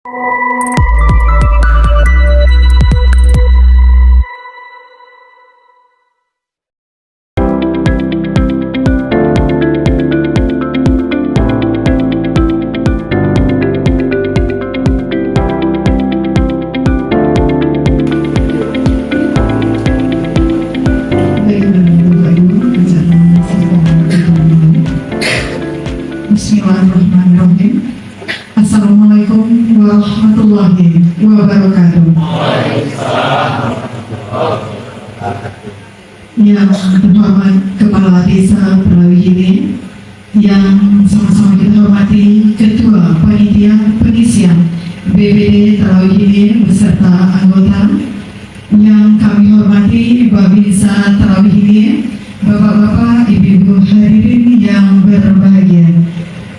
Bismillahirrahmanirrahim. Assalamualaikum warahmatullahi wabarakatuh. Yang terhormat Kepala Desa Perawihine, yang sama-sama kita hormati Ketua Panitia Pengisian BPD Perawihine beserta anggota, yang kami hormati Babinsa Perawihine, Bapak-bapak, Ibu-ibu hadirin yang berbahagia,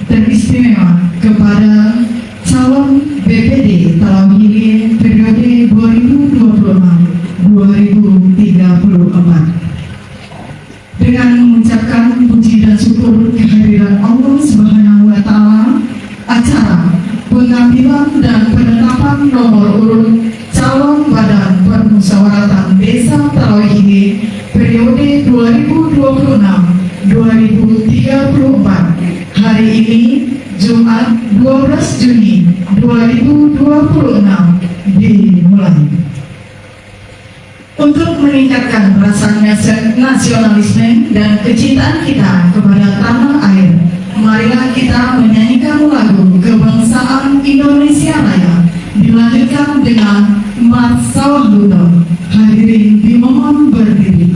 teristimewa kepada calon BPD Perawihine periode 2026-2034. Dengan mengucapkan puji dan syukur kehadiran Allah Subhanahu wa Ta'ala, acara pengambilan dan penetapan nomor urut calon Badan Permusyawaratan Desa Perawihine periode 2026-2034 hari ini Jumat 12 Juni 2026 dimulai. Untuk meningkatkan rasa nasionalisme dan kecintaan kita kepada tanah air, marilah kita menyanyikan lagu kebangsaan Indonesia Raya dilanjutkan dengan Mars Sawah Lunto. Hadirin dimohon berdiri.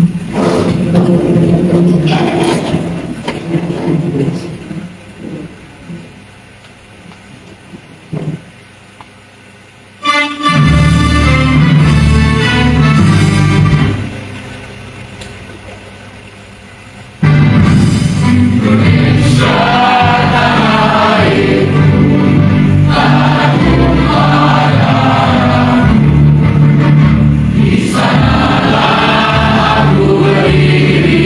Di sanalah aku berdiri.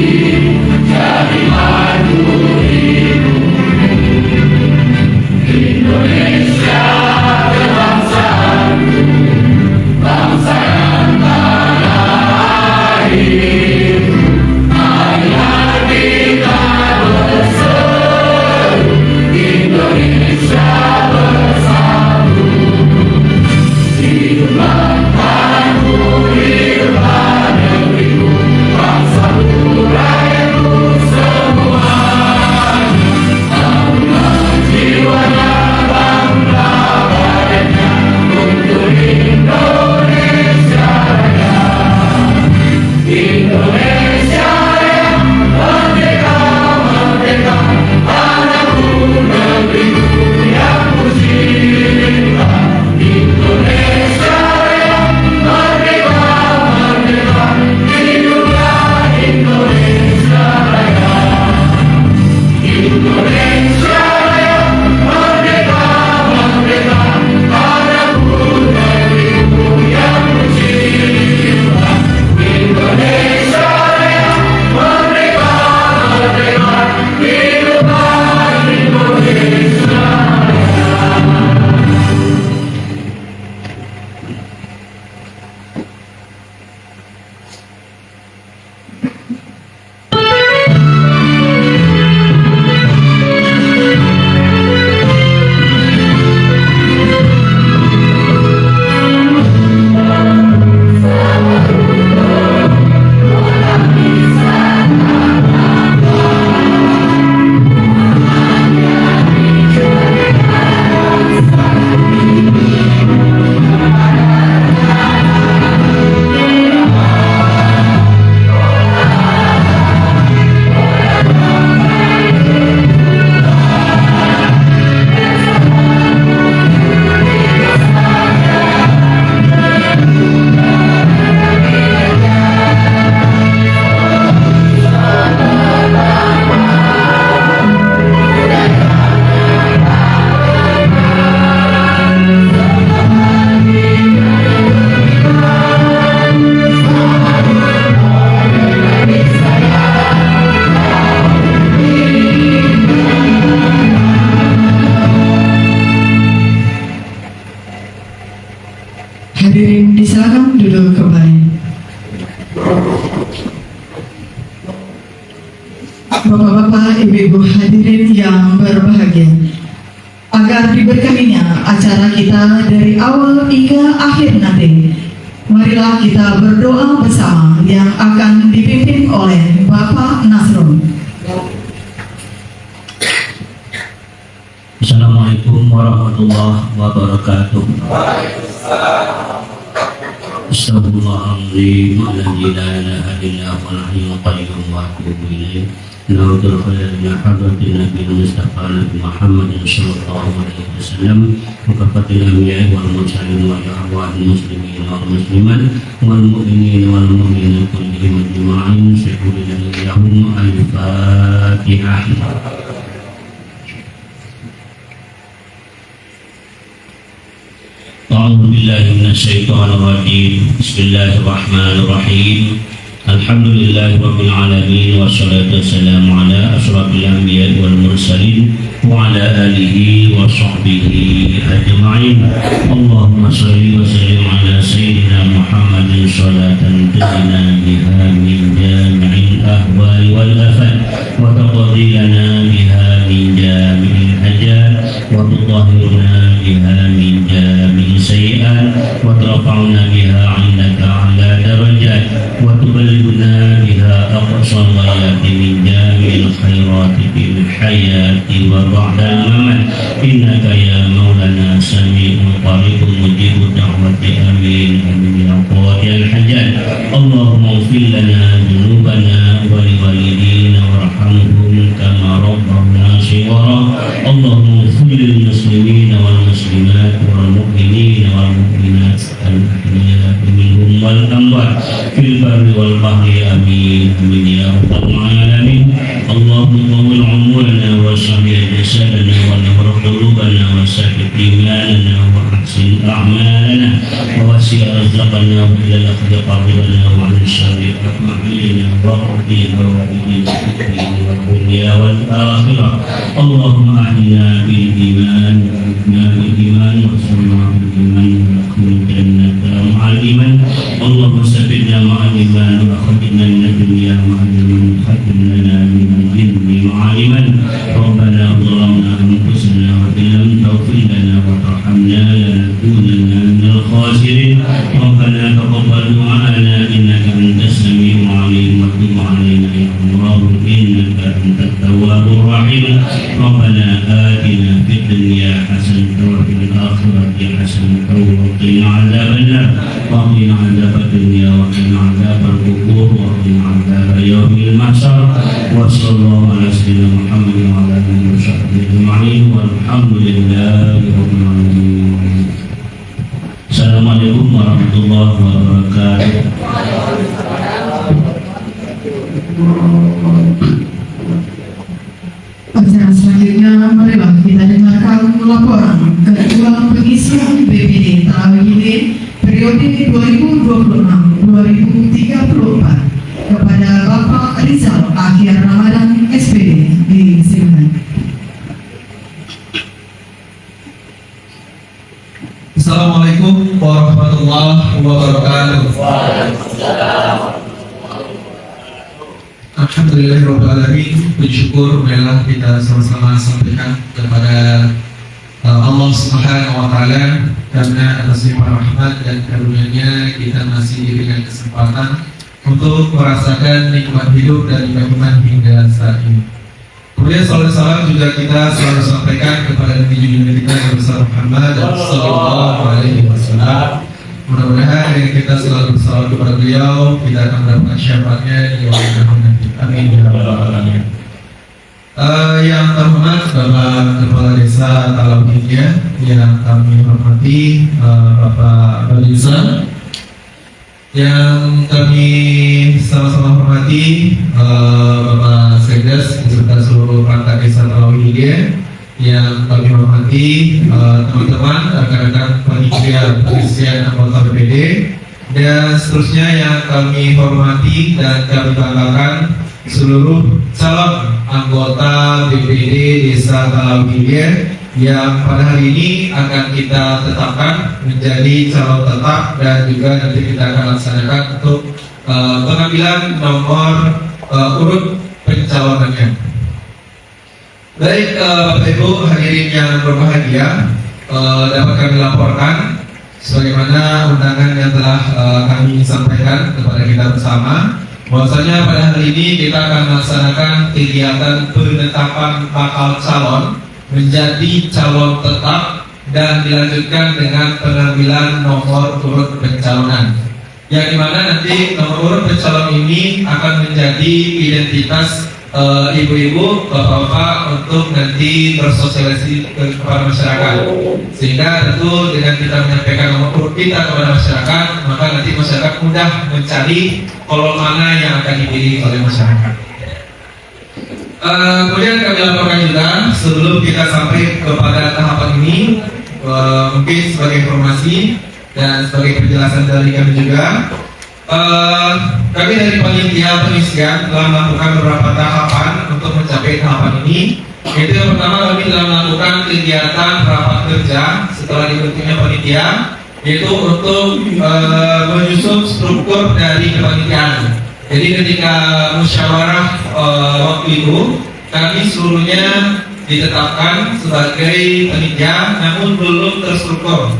Hadirin disilakan duduk kembali. Bapak-bapak, ibu-ibu hadirin yang berbahagia, agar diberkatinya acara kita dari awal hingga akhir nanti, marilah kita berdoa bersama yang akan dipimpin oleh Bapak Nasrul. Assalamualaikum warahmatullahi wabarakatuh. Astagfirullahaladzim, alladzi la ilaha illa huwal hayyul qayyum wa atubu ilaih. Naudul khairina hadratin nabiyil mustafa Muhammadin sallallahu alaihi wasallam wa kafatil anbiya'i wal mursalin wa da'watil muslimin wal muslimat wal mu'minin wal mu'minat kullihim ajma'in. Syukurillahum al-Fatihah. A'udzu billahi minasyaitonir rajim. Bismillahirrahmanirrahim. Alhamdulillahirabbil alamin wassalatu wassalamu ala asyrafil anbiya'i wal mursalin wa ala alihi wa sahbihi ajma'in. Allahumma shalli wa sallim ala sayyidina Muhammadin sholatan tujina biha min jami'il ahwali wal afat wa taqdi lana biha min jami'il hajat wa tutahhiruna biha min jami'is sayyi'at wa tarfa'una biha 'indaka 'ala darajat wa tuballighuna biha aqsal ghayati min jami'il khairati fil hayati wa ba'dal mamat. Innaka ya maulana sami'un qaribun mujibud da'wati amin amin ya qadiyal hajat. Allahumma ighfir lana dhunubana wa liwalidina warhamhum kama rabbawna shighara. Allahumma ighfir lil muslimina wal muslimat wal mu'minina wal mu'minat al-ahya'i minhum wal amwat fil barri wal bahri amin amin ya rabbal alamin. Allahumma tawwil umurana wa sahih jasadana wa nawwir qulubana wa sabbit imanana wa ahsin a'malana wa wasi' rizqana wa ila al-akhir qaribana wa an syarri a'malina wa qadina wa bidina wa dunya wal akhirah. Allahumma ahdina bil iman wa bil iman wa sallallahu bil iman wa akhir jannata ma'al iman. Allahumma sabbitna ma'al iman wa akhrijna min ad-dunya ma'al iman wa khadimna min al-jinni ma'al iman. Rabbana zalamna anfusana wa illam taghfir lana wa tarhamna lanakunanna minal khasirin. Rabbana taqabbal du'ana innaka antas sami'ul 'alim wa tub 'alaina ya Allah innaka antat tawwabur rahim. Rabbana atina fid dunya hasanatan wa fil akhirati hasanatan wa qina 'adzabannar. Wa qina 'adzabad dunya wa qina 'adzabal qubur wa qina 'adzab yaumil mahsyar. Wa sallallahu ala sayyidina Muhammadin wa ala alihi wa sahbihi ajma'in walhamdulillahi rabbil alamin. Assalamualaikum warahmatullahi wabarakatuh. Acara selanjutnya marilah kita dengarkan laporan ketua pengisian BPD Tarawih periode 2026-2034 kepada Bapak Rizal Akhir Ramadan SPD di Siluman. Assalamualaikum warahmatullahi wabarakatuh. Alhamdulillahirrahmanirrahim. Puji syukur marilah kita sama-sama sampaikan kepada Allah Subhanahu wa Ta'ala, karena atas limpah rahmat dan karunia-Nya kita masih diberikan kesempatan untuk merasakan nikmat hidup dan nikmat iman hingga saat ini. Kemudian salam juga kita selalu sampaikan kepada Nabi Junjungan kita Nabi besar Muhammad sallallahu alaihi wasallam. Mudah-mudahan dengan kita selalu bersalawat kepada beliau, kita akan mendapatkan syafaatnya di yaumil nanti. Amin ya rabbal alamin. Yang terhormat Bapak Kepala Desa Talawhidya, yang kami hormati Bapak Baliza, yang kami sama-sama hormati Bapak Sekdes beserta seluruh perangkat Desa Talawhidya, yang kami hormati teman-teman rekan-rekan panitia pengisian anggota BPD, dan seterusnya yang kami hormati dan kami banggakan seluruh calon anggota BPD Desa Talawhidya yang pada hari ini akan kita tetapkan menjadi calon tetap, dan juga nanti kita akan laksanakan untuk pengambilan nomor urut pencalonannya. Baik, Bapak Ibu hadirin yang berbahagia, dapat kami laporkan sebagaimana undangan yang telah kami sampaikan kepada kita bersama, bahwasanya pada hari ini kita akan melaksanakan kegiatan penetapan bakal calon menjadi calon tetap dan dilanjutkan dengan pengambilan nomor urut pencalonan, yang dimana nanti nomor urut pencalon ini akan menjadi identitas ibu-ibu, bapak-bapak untuk nanti bersosialisasi kepada masyarakat, sehingga tentu dengan kita menyampaikan nomor urut kita kepada masyarakat, maka nanti masyarakat mudah mencari kolom mana yang akan dipilih oleh masyarakat. Kemudian kami laporkan juga sebelum kita sampai kepada tahapan ini, mungkin sebagai informasi dan sebagai penjelasan dari kami juga, kami dari panitia pengisian telah melakukan beberapa tahapan untuk mencapai tahapan ini. Yaitu yang pertama, kami telah melakukan kegiatan rapat kerja setelah dibentuknya panitia, yaitu untuk menyusun struktur dari kepanitiaan. Jadi ketika musyawarah waktu itu, kami seluruhnya ditetapkan sebagai panitia, namun belum terstruktur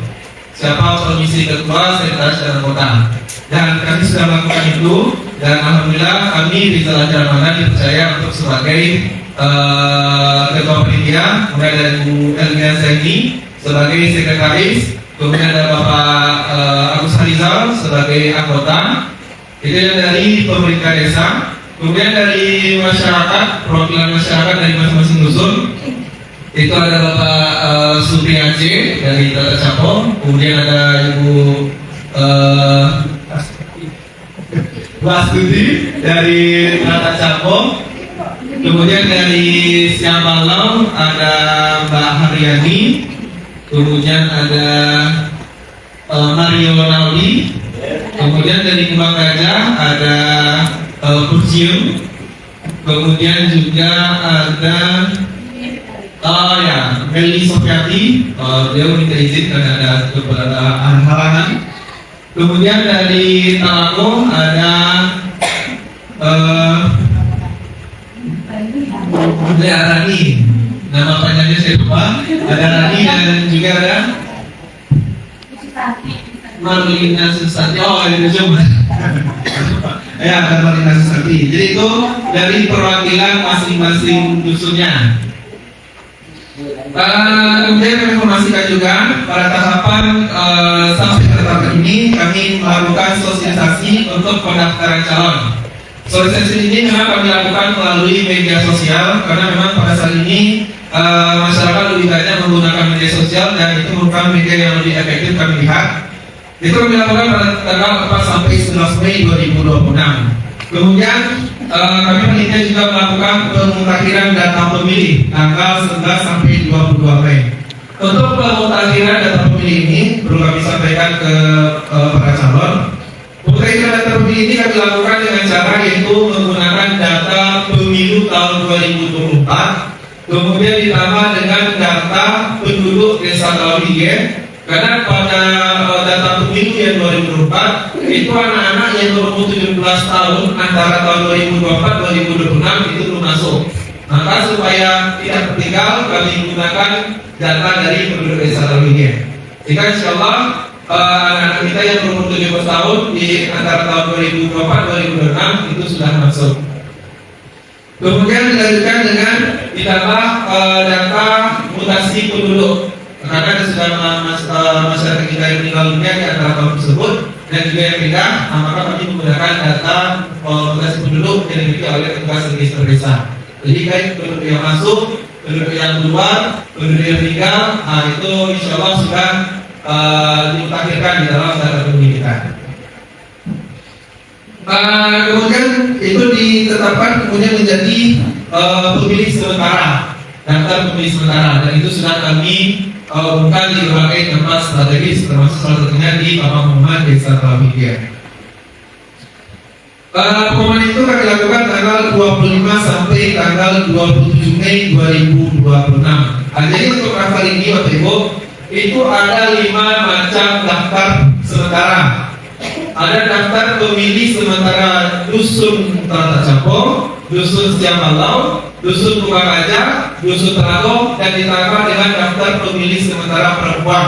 siapa komisi ketua, sekretaris, dan anggota. Dan kami sudah melakukan itu, dan alhamdulillah kami di Rizal Jamana dipercaya untuk sebagai ketua panitia, mulai dari Bu Elvina Zaini sebagai sekretaris, kemudian ada Bapak Agus Harizal sebagai anggota. Itu yang dari pemerintah desa. Kemudian dari masyarakat, perwakilan masyarakat dari masing-masing dusun, itu ada Bapak Supriyance dari Tata Capo, kemudian ada Ibu Bastudi dari Tata Capo, kemudian dari Siambalau ada Mbak Haryani, kemudian ada Mario Naldi, kemudian dari Kembang Gajah ada Kurcium, kemudian juga ada Meli Sofiati, dia minta izin karena ada beberapa halangan. Kemudian dari Talago ada Rani, nama panjangnya saya lupa. Ada Rani dan juga ada Marlina Susanti. Oh, ini coba. Ya, ada Marlina Susanti. Jadi itu dari perwakilan masing-masing dusunnya. Kemudian kami informasikan juga pada tahapan sampai ke tahap ini kami melakukan sosialisasi untuk pendaftaran calon. Sosialisasi ini memang kami lakukan melalui media sosial, karena memang pada saat ini masyarakat lebih banyak menggunakan media sosial, dan itu merupakan media yang lebih efektif kami lihat. Itu kami lakukan pada tanggal 4 sampai 11 Mei 2026. Kemudian kami panitia juga melakukan pemutakhiran data pemilih tanggal 11 sampai 22 Mei. Untuk pemutakhiran data pemilih ini perlu kami sampaikan ke para calon. Pemutakhiran data pemilih ini kami lakukan dengan cara yaitu menggunakan data pemilu tahun 2024, kemudian ditambah dengan data penduduk desa Talawiye. Karena pada data pemilu yang 2024 itu anak-anak yang berumur 17 tahun antara tahun 2024-2026 itu belum masuk. Maka supaya tidak tertinggal, kami gunakan data dari penduduk desa Talawiye. Jika insya Allah anak-anak kita yang berumur 17 tahun di antara tahun 2024-2026 itu sudah masuk. Kemudian dilanjutkan dengan ditambah data mutasi penduduk. Karena sudah masyarakat kita yang meninggal dunia di antara tahun tersebut dan juga yang pindah, maka kami menggunakan data mutasi penduduk yang dimiliki oleh petugas register desa. Jadi baik penduduk yang masuk, penduduk yang keluar, penduduk yang meninggal, itu insya Allah sudah dimutakhirkan di dalam data pemilih kita. Kemudian itu ditetapkan kemudian menjadi pemilih sementara, daftar pemilih sementara, dan itu sudah kami bukan di berbagai tempat strategis, termasuk salah satunya di Pemakaman Desa Talawiye. Pengumuman itu kami lakukan tanggal 25 sampai tanggal 27 Mei 2026. Jadi untuk daftar ini Bapak Ibu, itu ada 5 macam daftar sementara. Ada daftar pemilih sementara Dusun Tatacapo, Dusun Siamalau, Dusun Tukang Aja, Dusun Terago, dan ditambah dengan daftar pemilih sementara perempuan.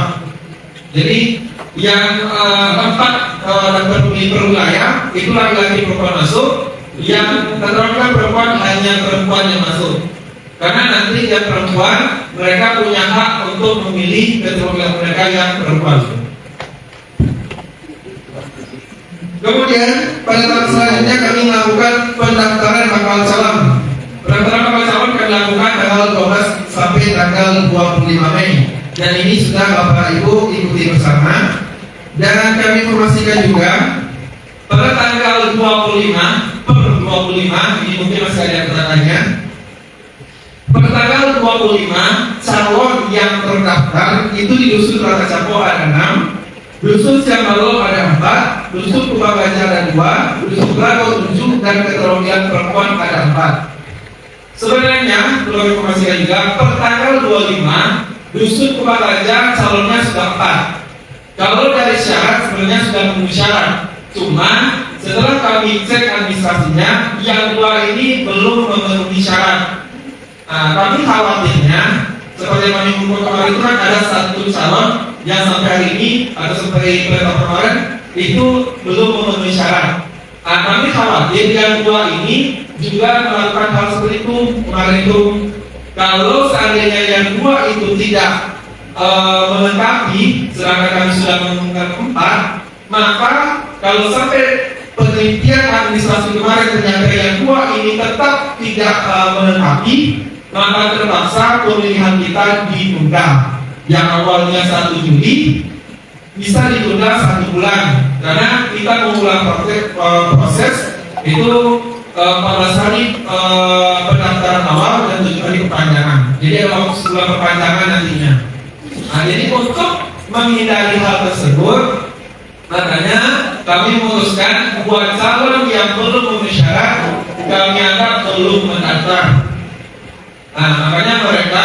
Jadi yang 4 daftar pemilih per wilayah itu laki-laki perempuan masuk. Yang terangkan perempuan hanya perempuan yang masuk. Karena nanti yang perempuan mereka punya hak untuk memilih ketua mereka yang perempuan. Kemudian pada tahap selanjutnya kami melakukan pendaftaran bakal calon. Pendaftaran bakal calon kami lakukan tanggal 12 sampai tanggal 25 Mei. Dan ini sudah Bapak Ibu ikuti bersama. Dan kami informasikan juga pada tanggal 25 ini mungkin masih ada yang bertanya. Pada tanggal 25 calon yang terdaftar itu di Dusun Tatacapo ada 6, Dusun Siamalo ada 4, Dusun Tukang Aja ada 2, Dusun Terago 7, dan keterwakilan perempuan ada 4. Sebenarnya perlu informasikan juga per tanggal 25 Dusun Tukang Aja calonnya sudah 4. Kalau dari syarat sebenarnya sudah memenuhi syarat. Cuma setelah kami cek administrasinya, yang 2 ini belum memenuhi syarat. Kami khawatirnya seperti yang kami kumpul kemarin itu kan ada 1 calon yang sampai hari ini atau sampai pada kemarin itu belum memenuhi syarat. Kami khawatir yang 2 ini juga melakukan hal seperti itu kemarin itu. Kalau seandainya yang 2 itu tidak melengkapi, sedangkan kami sudah menemukan 4, maka kalau sampai penelitian administrasi kemarin ternyata yang 2 ini tetap tidak melengkapi, maka terpaksa pemilihan kita ditunda. Yang awalnya 1 Juli bisa ditunda 1 bulan karena kita mengulang proses itu 14 hari pendaftaran awal dan 7 hari perpanjangan. Jadi ada waktu sebulan perpanjangan nantinya. Jadi untuk menghindari hal tersebut, makanya kami memutuskan buat calon yang belum memenuhi syarat kami anggap belum mendaftar. Makanya mereka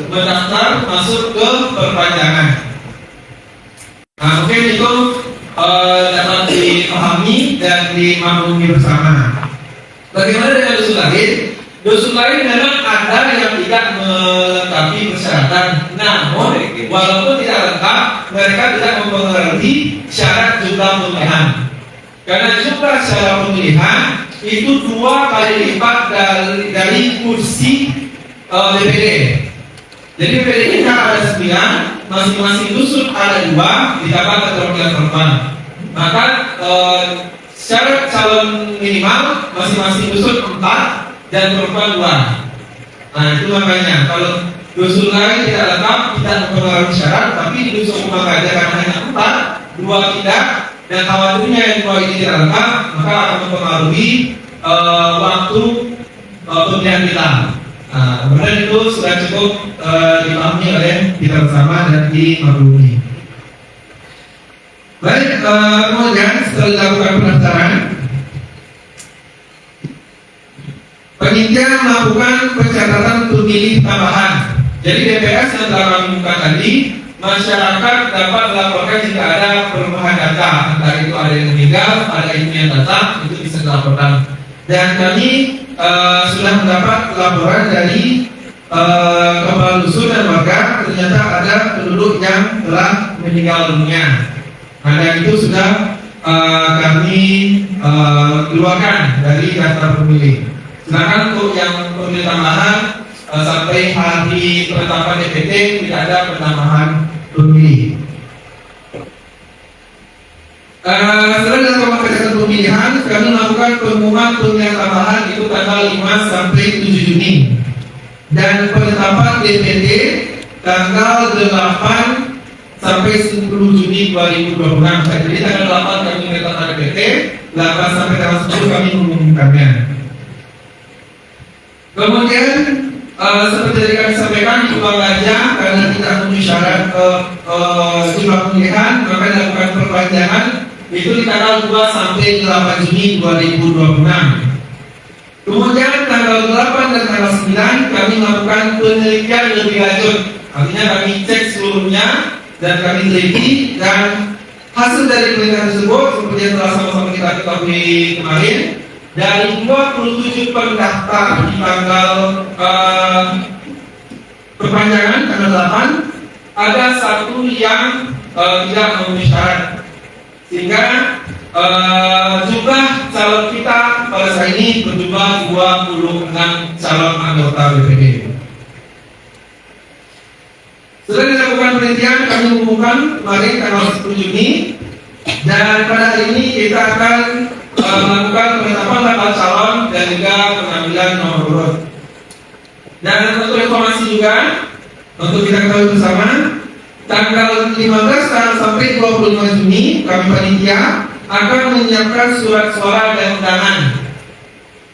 mendaftar masuk ke perpanjangan. Mungkin itu dapat dipahami dan dimaklumi bersama. Bagaimana dengan dusun lain? Dusun lain memang ada yang tidak melengkapi persyaratan. Namun walaupun tidak lengkap, mereka tidak mempengaruhi syarat jumlah pemilihan. Karena jumlah syarat pemilihan itu 2 kali lipat dari kursi DPD. Jadi DPD kita ada 9, masing-masing dusun ada 2, ditambah keterwakilan perempuan. Maka syarat calon minimal masing-masing dusun 4 dan perempuan 2. Itu makanya kalau dusun lain tidak lengkap tidak mempengaruhi syarat, tapi di dusun Tukang Aja karena hanya 4, 2 tidak, dan khawatirnya yang 2 ini tidak lengkap, maka akan mempengaruhi waktu pemilihan kita. Kemudian itu sudah cukup dipahami oleh kita bersama dan dimaklumi. Baik, kemudian setelah dilakukan pendaftaran, panitia melakukan pencatatan pemilih tambahan. Jadi DPS yang telah kami buka tadi, masyarakat dapat melaporkan jika ada perubahan data, entah itu ada yang meninggal, ada yang datang, itu bisa dilaporkan. Dan kami sudah mendapat laporan dari kepala dusun dan warga, ternyata ada penduduk yang telah meninggal dunia. Dan itu sudah kami keluarkan dari daftar pemilih. Sedangkan untuk yang pemilih tambahan sampai hari penetapan DPT tidak ada penambahan pemilih. Setelah dilakukan pencatatan pemilihan, kami melakukan pengumuman pemilihan tambahan itu tanggal 5 sampai 7 Juni dan penetapan DPT tanggal 8 sampai 10 Juni 2026. Jadi tanggal 8 kami menetapkan DPT, 8 sampai tanggal 10 kami mengumumkannya. Kemudian seperti yang kami sampaikan, Tukang Aja karena tidak memenuhi syarat jumlah pemilihan, maka dilakukan perpanjangan itu di tanggal 2 sampai 8 Juni 2026. Kemudian tanggal 8 dan tanggal 9 kami melakukan penelitian lebih lanjut. Artinya kami cek seluruhnya dan kami teliti, dan hasil dari penelitian tersebut seperti yang telah sama-sama kita ketahui kemarin, dari 27 pendaftar di tanggal perpanjangan tanggal 8 ada satu yang tidak memenuhi syarat, sehingga jumlah calon kita pada saat ini berjumlah 26 calon anggota BPD. Setelah dilakukan penelitian, kami umumkan kemarin tanggal 10 Juni, dan pada hari ini kita akan melakukan penetapan bakal calon dan juga pengambilan nomor urut. Dan untuk informasi juga, untuk kita ketahui bersama, tanggal 15 sampai 25 Juni kami panitia akan menyiapkan surat suara dan undangan.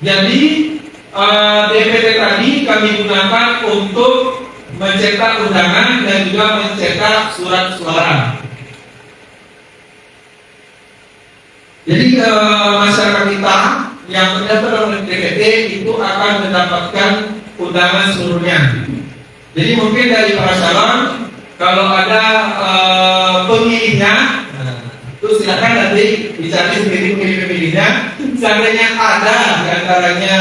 Jadi DPT tadi kami gunakan untuk mencetak undangan dan juga mencetak surat suara. Jadi masyarakat kita yang terdaftar dalam DPT itu akan mendapatkan undangan seluruhnya. Jadi mungkin dari para calon, kalau ada pemilihnya, itu silakan nanti dicari sendiri pemilih-pemilihnya. Seandainya ada di antaranya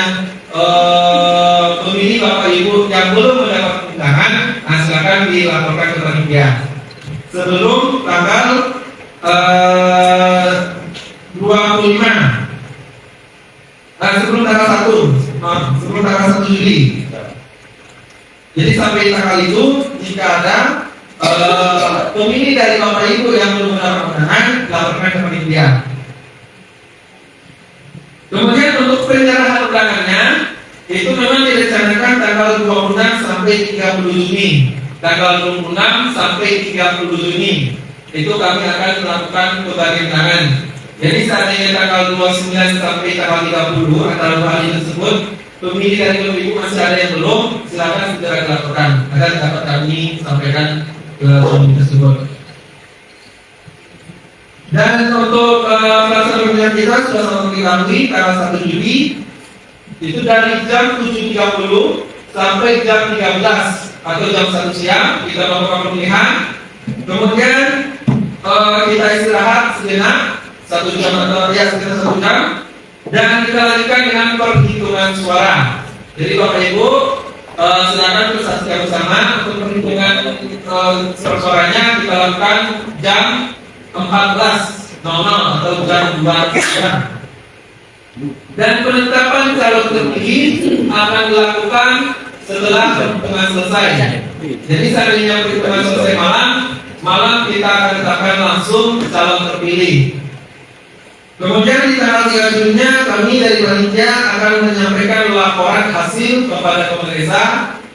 pemilih Bapak Ibu yang belum mendapat undangan, silakan dilaporkan ke panitia sebelum tanggal 25. Sebelum tanggal 1 Juli. Jadi sampai tanggal itu, jika ada pemilih dari Bapak Ibu yang belum mendapat undangan, laporkan ke panitia. Kemudian untuk penyerahan undangannya itu memang direncanakan tanggal 26 sampai 30 Juni. Tanggal 26 sampai 30 Juni itu kami akan melakukan pembagian undangan. Jadi seandainya tanggal 29 sampai tanggal 30 antara dua hari tersebut pemilih dari Bapak Ibu masih ada yang belum, silakan segera dilaporkan agar dapat kami sampaikan ke pemilih tersebut. Dan untuk pelaksanaan pemilihan kita sudah sama diketahui tanggal 1 Juli itu dari jam 7.30 sampai jam 13 atau jam 1 siang kita melakukan pemilihan. Kemudian kita istirahat sejenak 1 jam atau ya sekitar 1 jam, dan kita lanjutkan dengan perhitungan suara. Jadi Bapak Ibu silakan saksikan bersama untuk perhitungan suaranya kita lakukan jam 14.00 atau jam 2 siang. Dan penetapan calon terpilih akan dilakukan setelah perhitungan selesai. Jadi seandainya perhitungan selesai malam kita akan tetapkan langsung calon terpilih. Kemudian di tanggal 3 Juni kami dari panitia akan menyampaikan laporan hasil kepada Kepala Desa,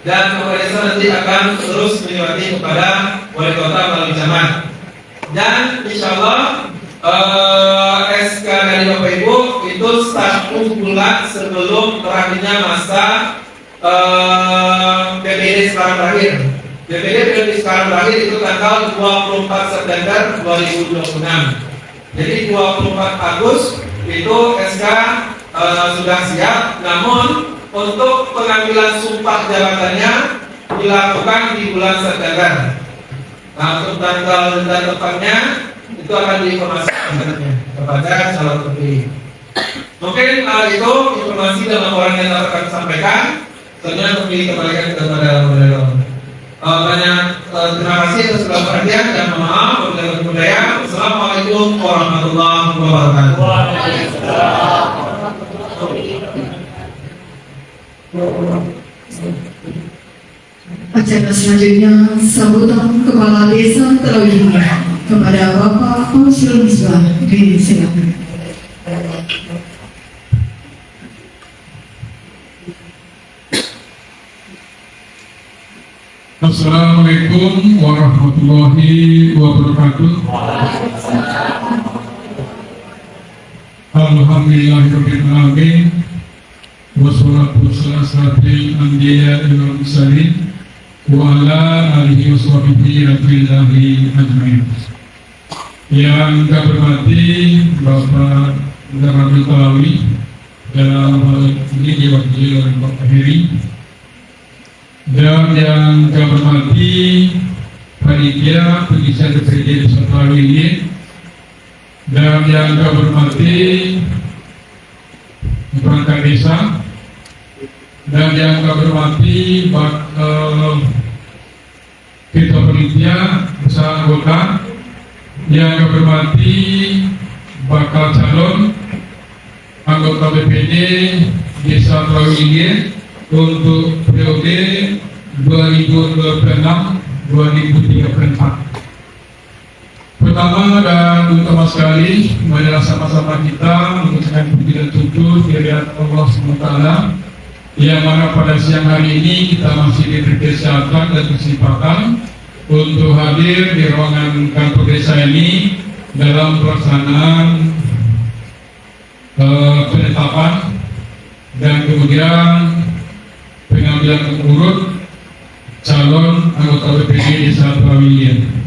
dan Kepala Desa nanti akan terus menyuarakan kepada Wali Kota melalui camat. Dan insya Allah SK dari Bapak Ibu itu 1 bulan sebelum berakhirnya masa PPD sekarang berakhir. PPD sekarang berakhir itu tanggal 24 September 2026. Jadi 24 Agustus itu SK sudah siap, namun untuk pengambilan sumpah jabatannya dilakukan di bulan September. Nah, untuk tanggal dan tepatnya itu akan diinformasikan kepada calon terpilih. Mungkin itu informasi dan laporan yang dapat kami sampaikan. Selanjutnya untuk dikembalikan kepada moderator. Banyak terima kasih atas segala perhatian dan mohon maaf wabillahi budaya. Assalamualaikum warahmatullahi wabarakatuh. Acara selanjutnya sambutan Kepala Desa Telawingi kepada Bapak Ausil Misbah, disilakan. Assalamualaikum warahmatullahi wabarakatuh. Alhamdulillahirabbil alamin. Wassalatu wassalamu ala anbiya wal mursalin wa ala alihi washabihi radhiyallahu ajmain. Yang kami hormati Bapak Darul Talawi, dalam hal ini diwakili oleh Bapak Heri, dan yang kami hormati panitia pengisian DPRD Desa Telawiye, dan yang kami hormati perangkat desa, dan yang kami hormati ketua panitia bersama anggota, yang kami hormati bakal calon anggota BPD Desa Telawiye untuk periode 2026-2034. Pertama dan utama sekali, marilah sama-sama kita mengucapkan puji dan syukur kehadirat Allah SWT, yang mana pada siang hari ini kita masih diberi kesehatan dan kesempatan untuk hadir di ruangan kantor desa ini dalam pelaksanaan penetapan dan kemudian pengambilan urut calon anggota BPD Desa Telawiye.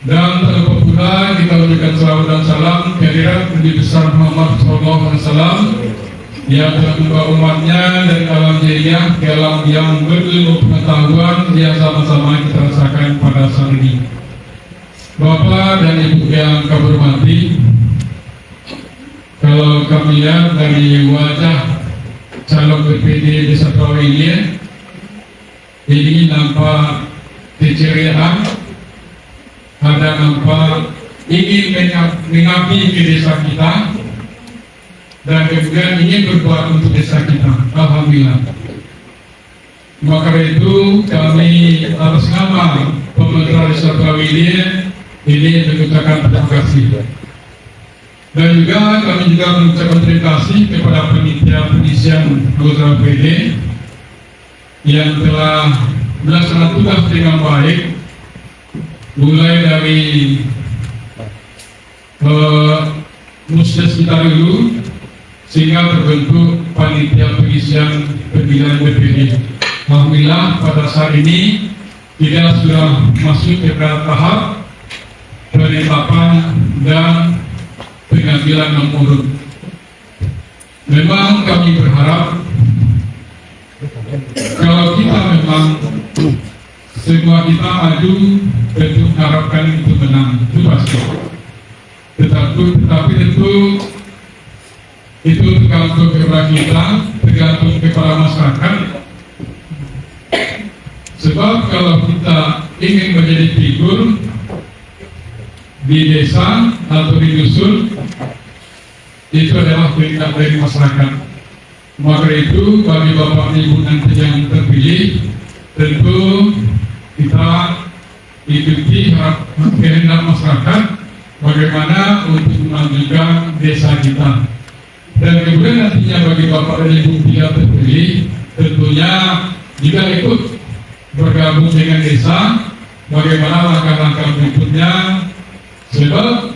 Dan tak lupa pula kita berikan salawat dan salam kehadirat Nabi besar Muhammad SAW yang telah membawa umatnya dari alam jahiliyah ke alam yang berilmu pengetahuan yang sama-sama kita rasakan pada saat ini. Bapak dan Ibu yang kami hormati, kalau kami lihat dari wajah calon BPD Desa Telawiye ini nampak keceriaan, ada nampak ingin mengabdi ke desa kita dan kemudian ingin berbuat untuk desa kita. Alhamdulillah. Maka itu kami atas nama pemerintah Desa Telawiye ini mengucapkan terima kasih. Dan juga kami juga mengucapkan terima kasih kepada panitia pengisian anggota BPD yang telah melaksanakan tugas dengan baik, mulai dari musdes kita dulu sehingga terbentuk panitia pengisian pemilihan BPD. Alhamdulillah pada saat ini kita sudah masuk ke tahap penetapan dan pengambilan nomor. Memang kami berharap kalau kita memang semua kita maju, tentu harapkan itu menang, itu pasti. Tetapi tentu itu tergantung kepada kita, tergantung kepada masyarakat. Sebab kalau kita ingin menjadi figur di desa atau di dusun, itu adalah perintah dari masyarakat. Maka itu bagi Bapak Ibu nanti yang terpilih, tentu kita ikuti kehendak masyarakat bagaimana untuk memajukan desa kita. Dan kemudian nantinya bagi Bapak dan Ibu yang terpilih, tentunya jika ikut bergabung dengan desa, bagaimana langkah-langkah berikutnya. Sebab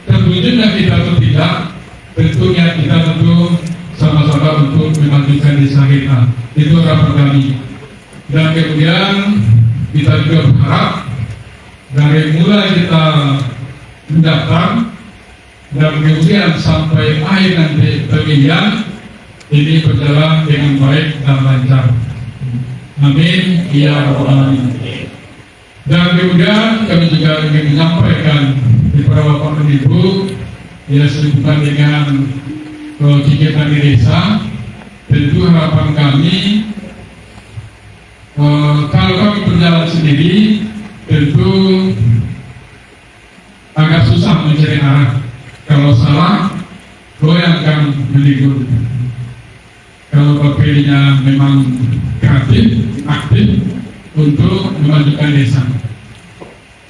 terwujudnya kita atau tidak, tentunya kita tentu sama-sama untuk memajukan desa kita. Itu harapan kami. Dan kemudian kita juga berharap dari mulai kita mendaftar dan kemudian sampai akhir nanti pemilihan ini berjalan dengan baik dan lancar. Amin. Ya Rabbal Alamin. Dan kemudian kami juga ingin menyampaikan kepada Bapak dan Ibu yang sehubungan dengan kegiatan di desa, tentu harapan kami kalau kami berjalan sendiri tentu agak susah mencari arah. Kalau salah, goyangkan meligur. Kalau BPD-nya memang kreatif, aktif untuk memajukan desa.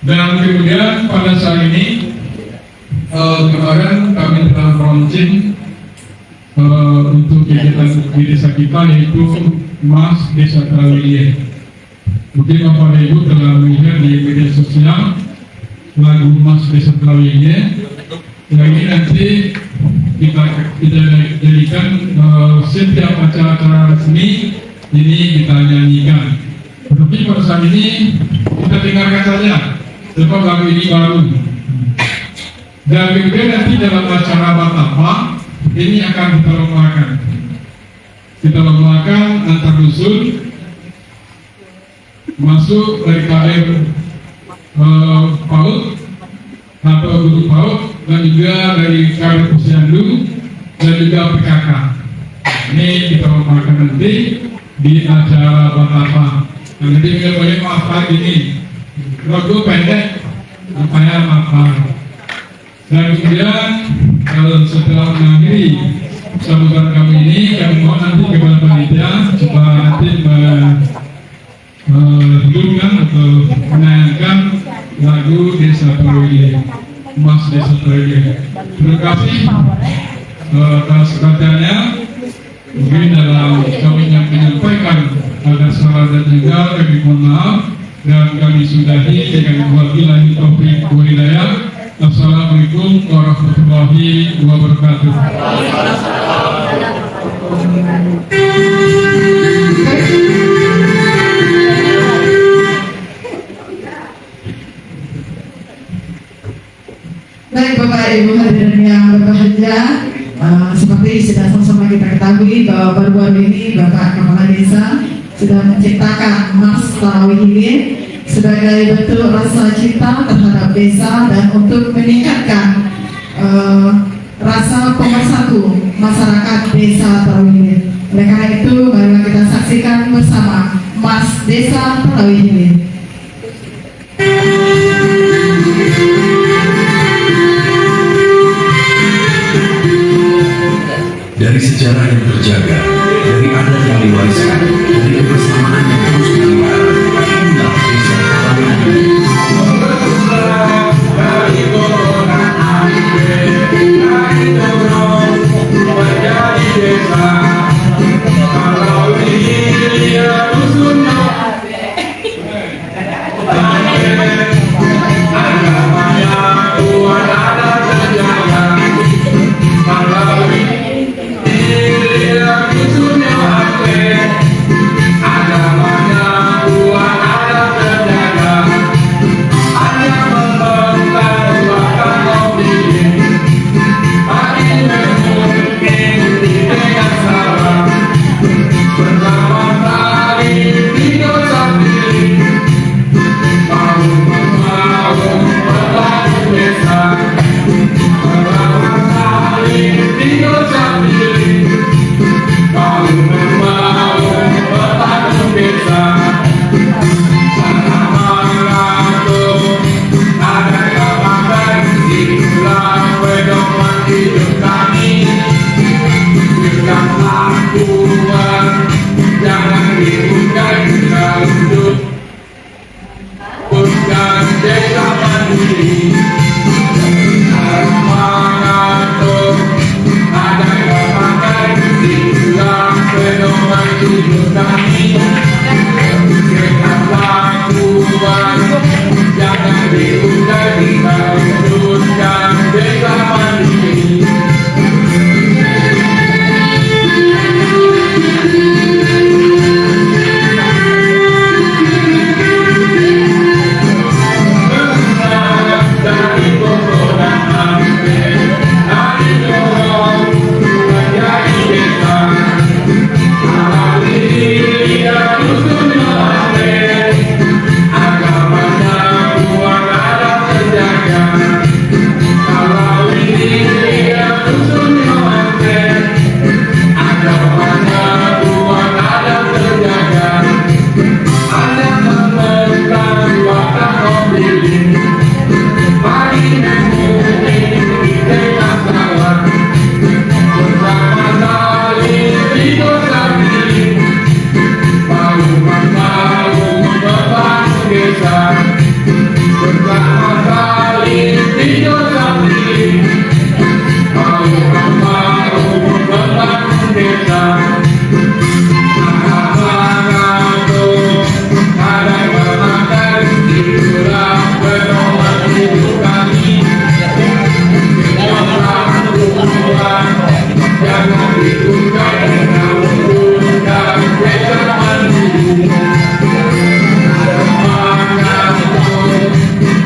Dan kemudian pada saat ini kemarin kami telah launching untuk kegiatan di desa kita, yaitu Mas Desa Telawiye. Mungkin Bapak dan Ibu telah melihat di media sosial lagu Mas Desa Telawiye. Yang ini nanti kita jadikan setiap acara-acara resmi ini kita nyanyikan. Tetapi pada saat ini kita dengarkan saja, sebab lagu ini baru. Dan kemudian nanti dalam acara Batapa ini akan kita lombakan. Kita lombakan antar dusun masuk dari KM PAUD atau guru PAUD dan juga dari KM Posyandu dan juga PKK. Ini kita lombakan nanti di acara Batapa. Nah, nanti kita boleh maafkan ini logo pendek supaya maafkan. Dan kemudian kalau setelah mengakhiri sambutan kami ini, kami mohon nanti kepada panitia supaya nanti menghidupkan atau menayangkan lagu Desa Terwili, Mas Desa Terwili. Terima kasih atas perhatiannya. Mungkin dalam kami menyampaikan ada salah dan juga kami mohon maaf dan kami sudahi dengan wabillahi taufiq wal hidayah. Assalamualaikum warahmatullahi wabarakatuh. Baik Bapak Ibu hadirin yang berbahagia, seperti sudah sama-sama kita ketahui bahwa baru-baru ini Bapak Kepala Desa sudah menciptakan Mas Tarawih ini sebagai bentuk rasa cinta terhadap desa dan untuk meningkatkan rasa pemersatu masyarakat Desa Tarawih. Oleh karena itu, marilah kita saksikan bersama Mas Desa Tarawih. Dari sejarah yang terjaga, dari adat yang diwariskan, dari kebersamaan yang terus dipelihara, inilah desa Tarawih.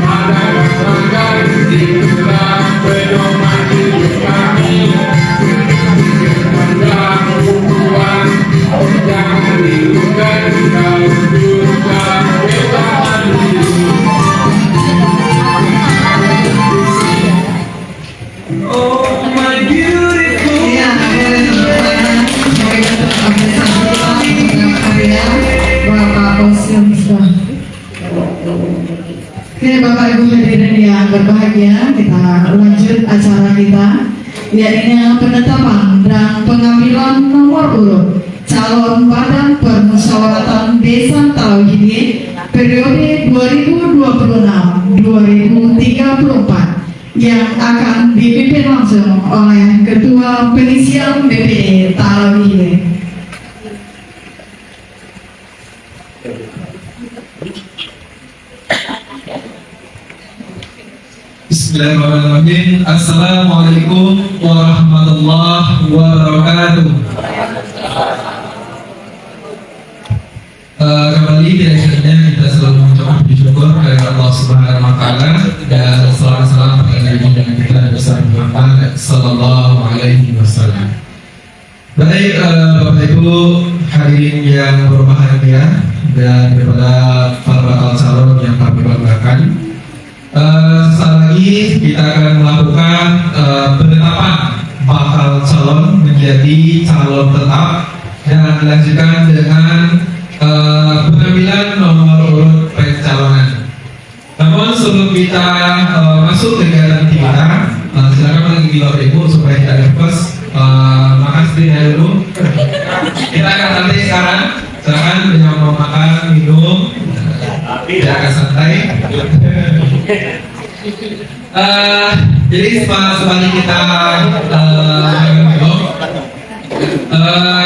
Ada Oke, Bapak Ibu hadirin yang berbahagia, kita lanjut acara kita, yaitu penetapan dan pengambilan nomor urut calon Badan Permusyawaratan Desa Talawhidi periode 2026-2034 yang akan dipimpin langsung oleh Ketua Penisian BPD Talawhidi. Bismillahirrahmanirrahim. Assalamualaikum warahmatullahi wabarakatuh. Kembali tidak akhirnya kita selalu mengucapkan puji syukur kepada Allah Subhanahu Wa Taala dan salam pada junjungan kita besar Muhammad Sallallahu Alaihi Wasallam. Baik, Bapak Ibu hadirin yang berbahagia dan kepada para bakal calon yang kami banggakan. Sesaat lagi kita akan melakukan penetapan bakal calon menjadi calon tetap dan dilanjutkan dengan pengambilan nomor urut pencalonan. Namun sebelum kita masuk ke kegiatan kita, silakan bagi Bapak Ibu supaya tidak nervous, makan sedikit dulu. Kita akan santai sekarang. Silakan yang mau makan, minum, tidak akan santai. Jadi sebalik kita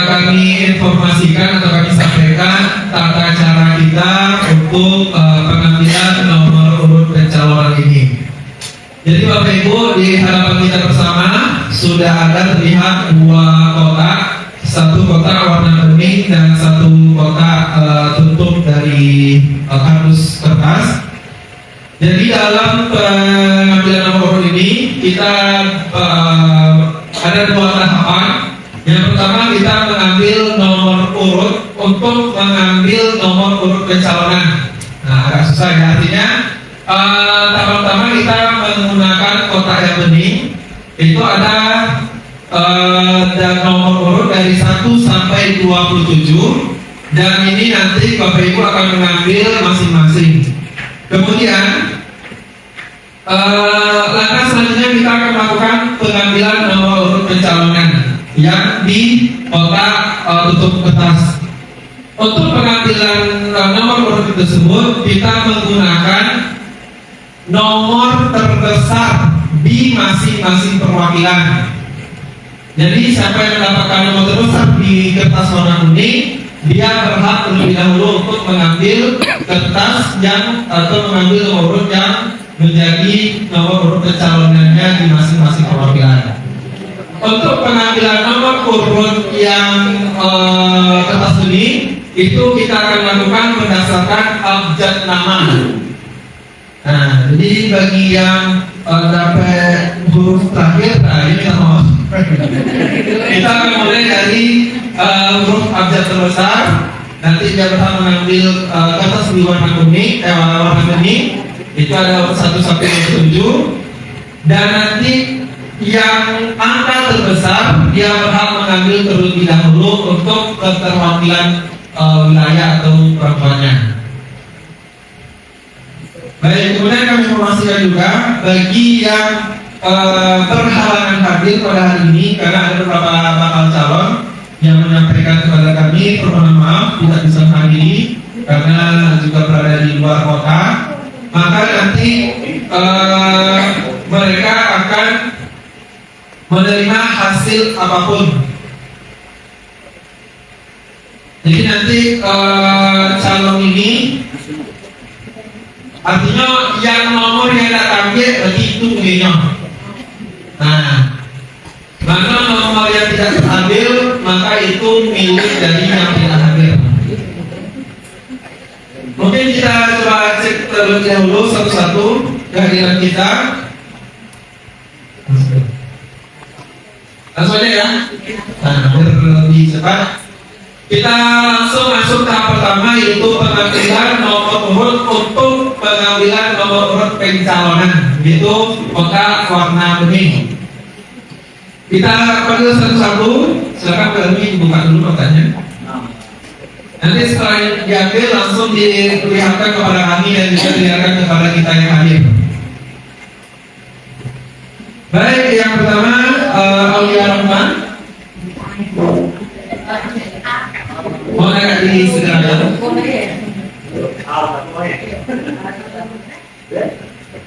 kami informasikan atau kami sampaikan tata cara kita untuk pengambilan nomor urut pencalonan ini. Jadi Bapak Ibu, di hadapan kita bersama sudah ada terlihat dua kotak, satu kotak warna kuning dan satu kotak tutup dari kardus kertas. Jadi dalam pengambilan nomor urut ini kita ada dua tahapan. Yang pertama kita mengambil nomor urut untuk mengambil nomor urut pencalonan. Nah, agak susah ya, artinya pertama kita menggunakan kotak yang bening. Itu ada dan nomor urut dari 1 sampai 27, dan ini nanti Bapak Ibu akan mengambil masing-masing. Kemudian langkah selanjutnya kita akan melakukan pengambilan nomor urut pencalonan yang di kotak tutup kertas. Untuk pengambilan nomor urut tersebut kita menggunakan nomor terbesar di masing-masing perwakilan. Jadi siapa yang mendapatkan nomor terbesar di kertas warna kuning, dia berhak terlebih dahulu untuk mengambil kertas yang atau mengambil nomor urut yang menjadi nomor urut pencalonannya di masing-masing perwakilan. Untuk pengambilan nomor urut yang kertas kuning itu kita akan lakukan berdasarkan abjad nama. Nah, jadi bagi yang dapat huruf terakhir, nah ini sama. Kita akan mulai dari huruf abjad terbesar. Nanti dia berhak mengambil kertas di warna kuning, warna bening. Itu ada 1 sampai 7. Dan nanti yang angka terbesar dia berhak mengambil terlebih dahulu untuk keterwakilan wilayah atau perempuannya. Baik, kemudian kami informasikan juga bagi yang berhalangan hadir pada hari ini karena ada beberapa bakal calon yang menyampaikan kepada kami permohonan maaf tidak bisa menghadiri karena juga berada di luar kota, maka nanti mereka akan menerima hasil apapun. Jadi nanti calon ini artinya yang nomor yang tidak tampil berarti itu punya. Nah, mana nomor yang tidak terambil maka itu milik dari yang tidak hadir. Mungkin kita coba cek terlebih dahulu satu-satu kehadiran kita. Langsung aja ya. Nah, biar lebih cepat. Kita langsung masuk tahap pertama, yaitu pengambilan nomor urut untuk pengambilan nomor urut pencalonan, yaitu kotak warna bening. Kita panggil satu-satu. Silakan kami buka dulu kotaknya. Nanti setelah diambil langsung diperlihatkan kepada kami dan juga diperlihatkan kepada kita yang hadir. Baik, yang pertama Aulia Rahman. Mau agak disederhanakan.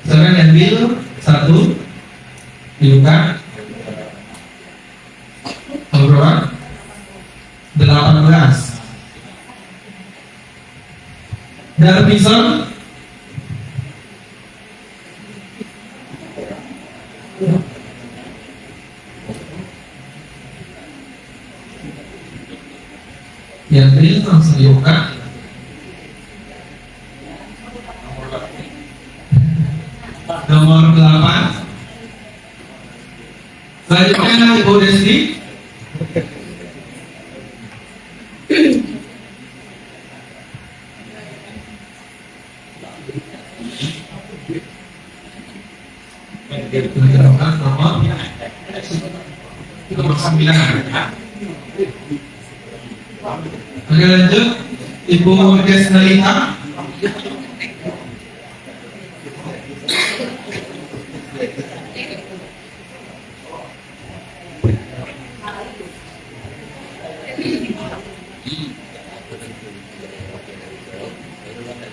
Silakan diambil satu, dibuka. Berapa? 18. Darmison. Yang ini langsung dibuka. Nomor 8. Selanjutnya Ibu Desti. Nomor 9. Oke, lanjut Ibu Desnalita.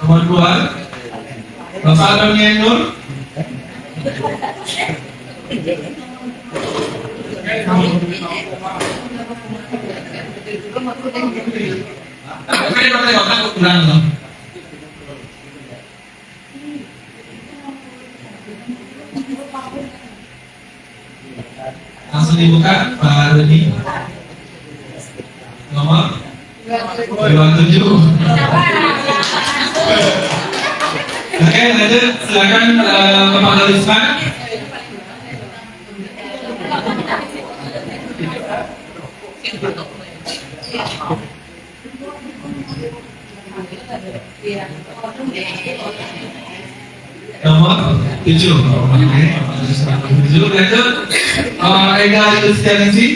Nomor 2 Bapak Donian Nur. Langsung dibuka Pak Doni. Nomor 27. Oke, lanjut silakan Bapak Dalisman. Nomor 7. Oke, 7 lanjut Ega Yustianisi.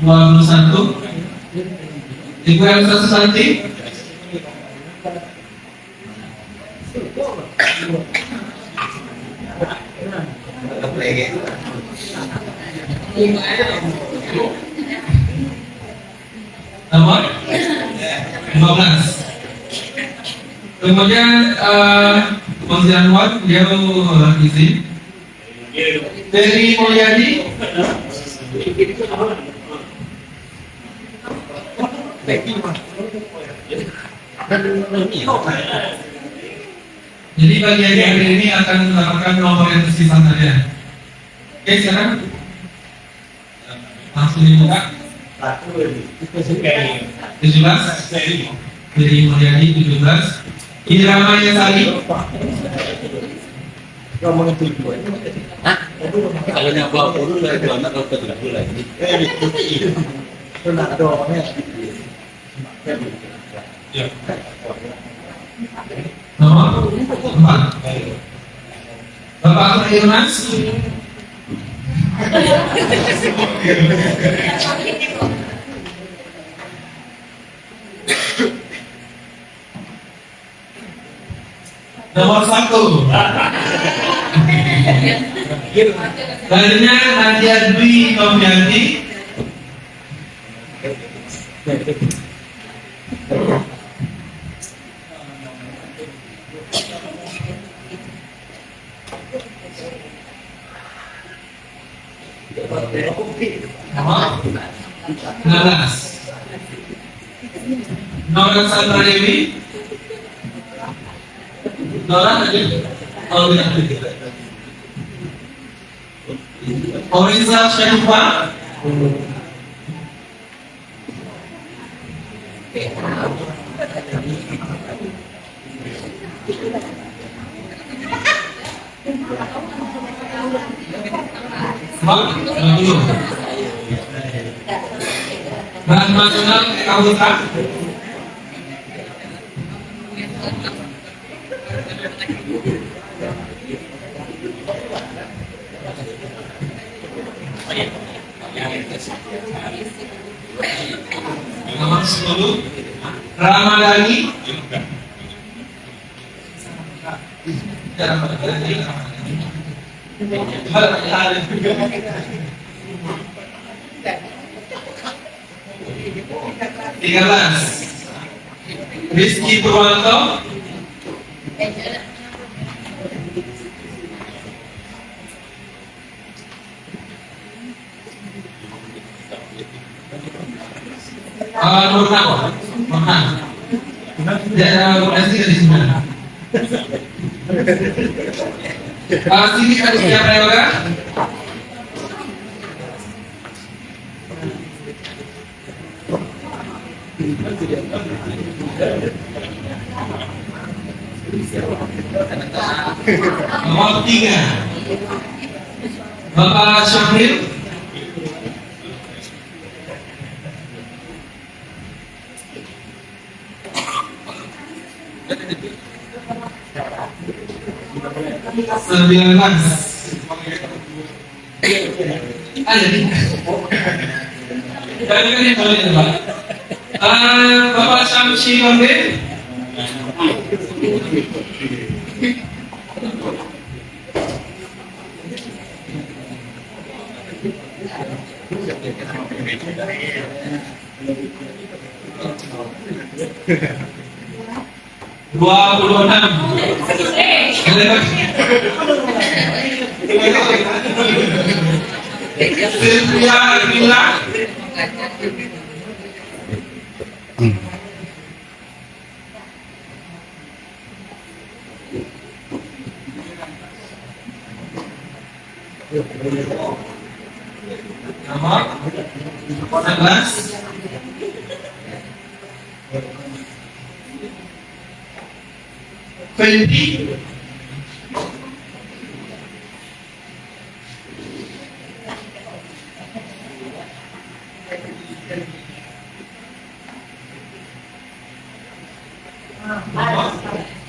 Nomor 21 Ibu Elsa Susanti. Nomor 15. Kemudian Mas Janwar, dia izin. Dari Mulyadi. Jadi bagi adik-adik ini akan mendapatkan nomor yang tersisa saja. Oke, sekarang langsung dibuka. 17 dari Mulyadi 17. Irama Yasari. Kalau nyawa dulu lah itu anak kalau tidak boleh. Nomor 4 Bapak Yunus. Nomor 1 Lainnya Nadia Dwi Novianti. Nomor 16 Nora Sandra Dewi. Nora Oriza Syarifah. Rahmatullah Kabuta. 110. Ramadhani. Tiga belas. Rizky Purwanto. Nurhan. Nanti di sana. Sini ada siapa yang ada? Nomor 3 Bapak Syafril. Sembilan ada nih. Kan yang boleh Pak. Bapak Syamsi Konde. Dua puluh enam. Sylvia Mila. Nomor 11 Fendi.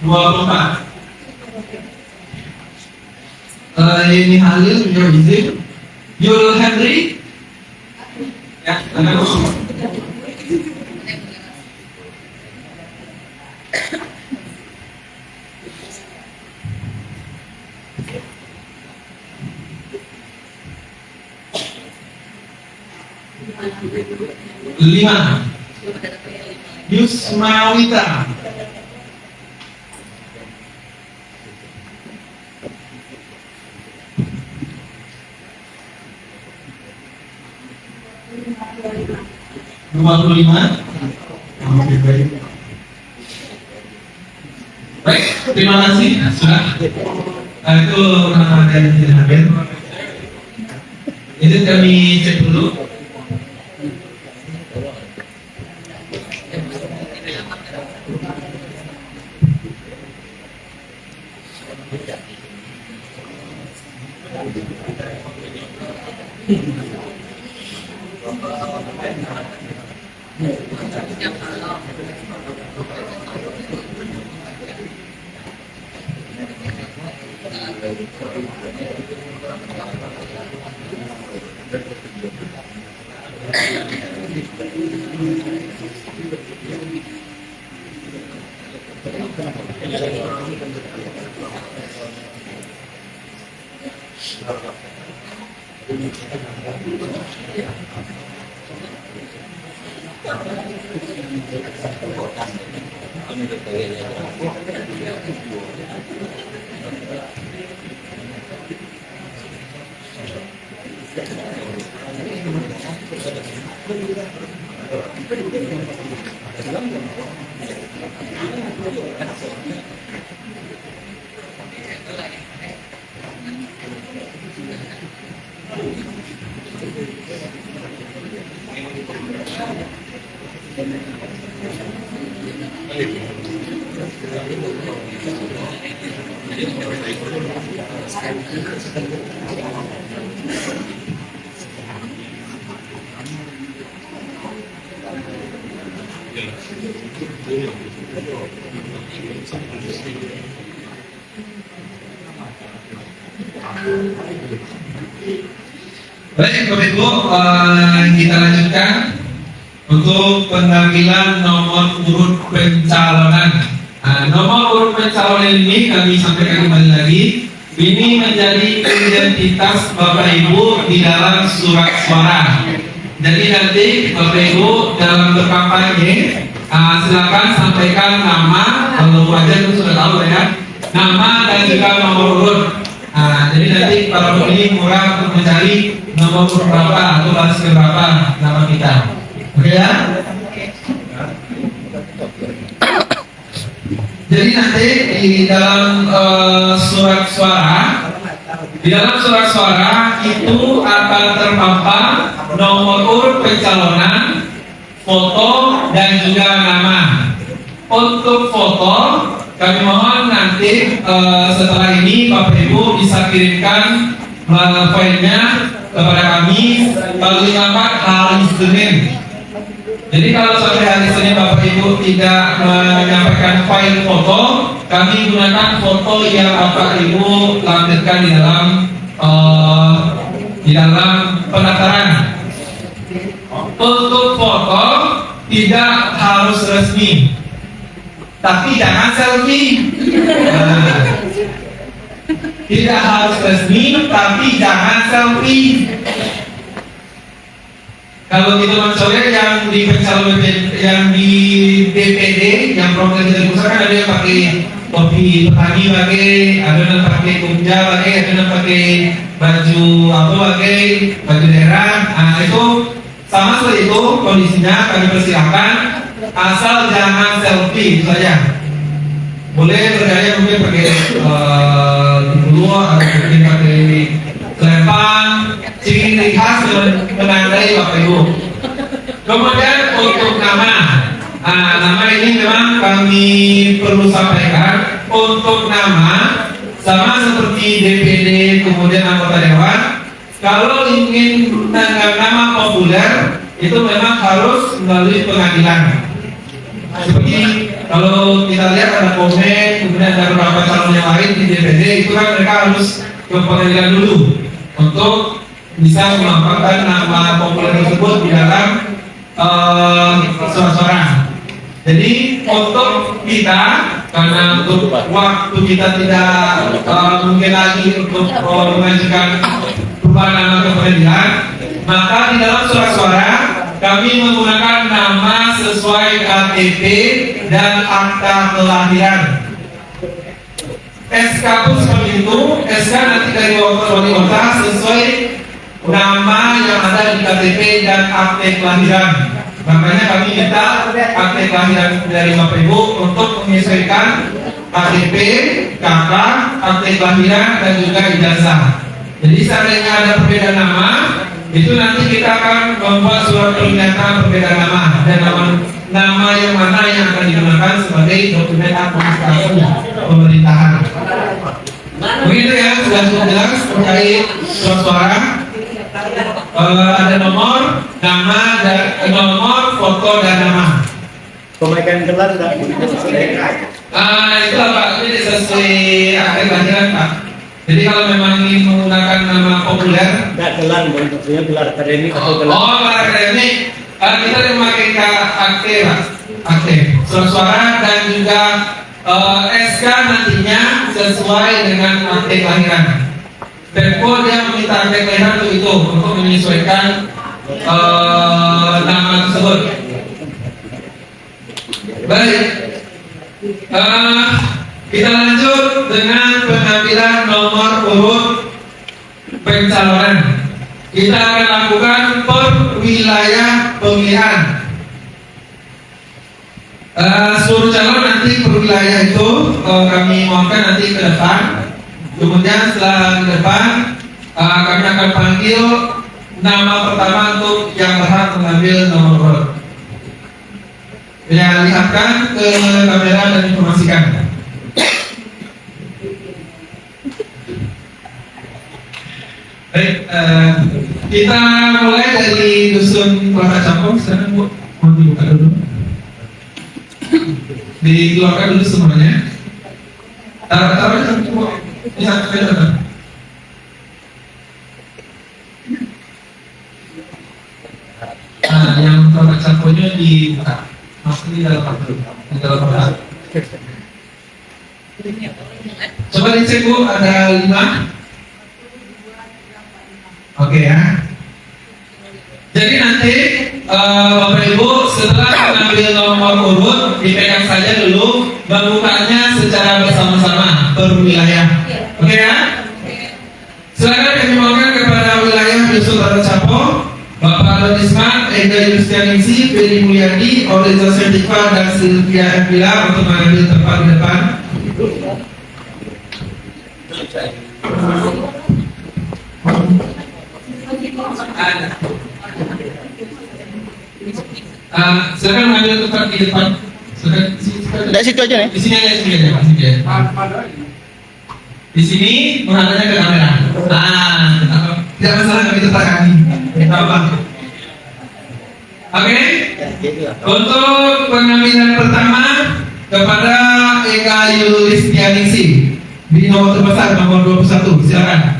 Nomor 24 ini Halil minta izin. Yul Henry. Ya, tangan kosong. Lima Yusmawita. Dua puluh lima. Baik, terima kasih sudah. Itu nama dan hadir. Ini kami cek dulu. Baik, Bapak Ibu, kita lanjutkan untuk pengambilan nomor urut pencalonan. Nomor urut pencalonan ini kami sampaikan kembali lagi. Ini menjadi identitas Bapak Ibu di dalam surat suara. Jadi nanti Bapak Ibu dalam berkampanye silakan sampaikan nama, kalau wajar itu sudah tahu ya, nama dan juga nomor urut. Jadi nanti kalau ini murah untuk mencari nomor urut berapa atau baris berapa nama kita. Oke ya? Jadi nanti di dalam surat suara, itu akan terpampang nomor urut pencalonan, foto dan juga nama. Untuk foto, kami mohon nanti setelah ini Bapak Ibu bisa kirimkan filenya kepada kami paling lambat hari Senin. Jadi kalau sampai hari Senin Bapak Ibu tidak menyampaikan file foto, kami gunakan foto yang Bapak Ibu lampirkan di dalam pendaftaran. Untuk foto tidak harus resmi, tapi jangan selfie. Tidak harus resmi, tapi jangan selfie. Kalau gitu maksudnya yang di pencalonan yang di DPD, yang program kita pusat kan ada yang pakai topi petani pakai, ada yang pakai kumja pakai, ada yang pakai baju apa pakai, baju daerah. Itu sama seperti itu kondisinya, kami persilakan asal jangan selfie itu saja. Boleh bergaya mungkin pakai dulu atau mungkin pakai selempang, ciri khas menandai Bapak Ibu. Kemudian untuk nama ini memang kami perlu sampaikan. Untuk nama sama seperti DPD kemudian anggota dewan, kalau ingin nama populer itu memang harus melalui pengadilan. Seperti kalau kita lihat ada komen, kemudian ada beberapa calon yang lain di DPD, itu kan mereka harus ke pengadilan dulu untuk bisa melampirkan nama populer tersebut di dalam suara-suara. Jadi untuk kita, karena untuk waktu kita tidak mungkin lagi untuk mengajukan perubahan nama ke pengadilan, maka di dalam surat-suara kami menggunakan nama sesuai KTP dan akta kelahiran. SK pun seperti itu, SK nanti dari wali kota sesuai nama yang ada di KTP dan akta kelahiran. Makanya kami minta akta kelahiran dari Bapak Ibu untuk menyesuaikan KTP, KK, akta kelahiran dan juga ijazah. Jadi seandainya ada perbedaan nama, itu nanti kita akan membuat surat pernyataan perbedaan nama dan nama yang mana yang akan digunakan sebagai dokumen administrasi pemerintahan. Begitu ya, sudah cukup jelas terkait surat suara. Ada nomor, nama, dan nomor, foto dan nama. Pemegang gelar tidak Itulah Pak, ini sesuai akta kelahiran Pak. Jadi kalau memang ingin menggunakan nama populer, tidak gelar, maksudnya gelar akademik atau gelar. gelar akademik, kita memakai akte Pak, akte surat suara dan juga SK nantinya sesuai dengan akte kelahiran. Tempo dia meminta akte kelahiran untuk itu, untuk menyesuaikan nama tersebut. Baik, kita lanjut dengan pengambilan nomor urut pencalonan. Kita akan lakukan per wilayah pemilihan. Seluruh calon nanti per wilayah itu kami mohonkan nanti ke depan. Kemudian setelah ke depan kami akan panggil nama pertama untuk yang berhak mengambil nomor urut. Ya, lihatkan ke kamera dan informasikan. Baik, kita mulai dari dusun Kelapa Campong. Sekarang Bu, mau dibuka dulu. Dikeluarkan dulu semuanya. Taruh Bu. Ini satu saja. Yang Kelapa Campongnya di masuk di dalam kartu. Di dalam kartu. Coba dicek Bu, ada 5. Oke ya. Jadi nanti Bapak Ibu setelah mengambil nomor urut dipegang saja dulu, membukanya secara bersama-sama per wilayah. Oke ya? Silakan kami mohonkan kepada wilayah Dusun Racapo, Bapak Donisman, Ega Yustianingsi, Ferry Mulyadi, Oliza Setifa, dan Sylvia Embila untuk mengambil tempat di depan. Silakan mengambil tempat di depan. Dari situ aja nih. Di sini aja, di sini aja. Di sini menghadapnya ke kamera. Tidak masalah kami tetap kami. Apa? Oke. Untuk pengambilan pertama kepada Eka Yulistianingsi di nomor terbesar nomor 21. Silakan.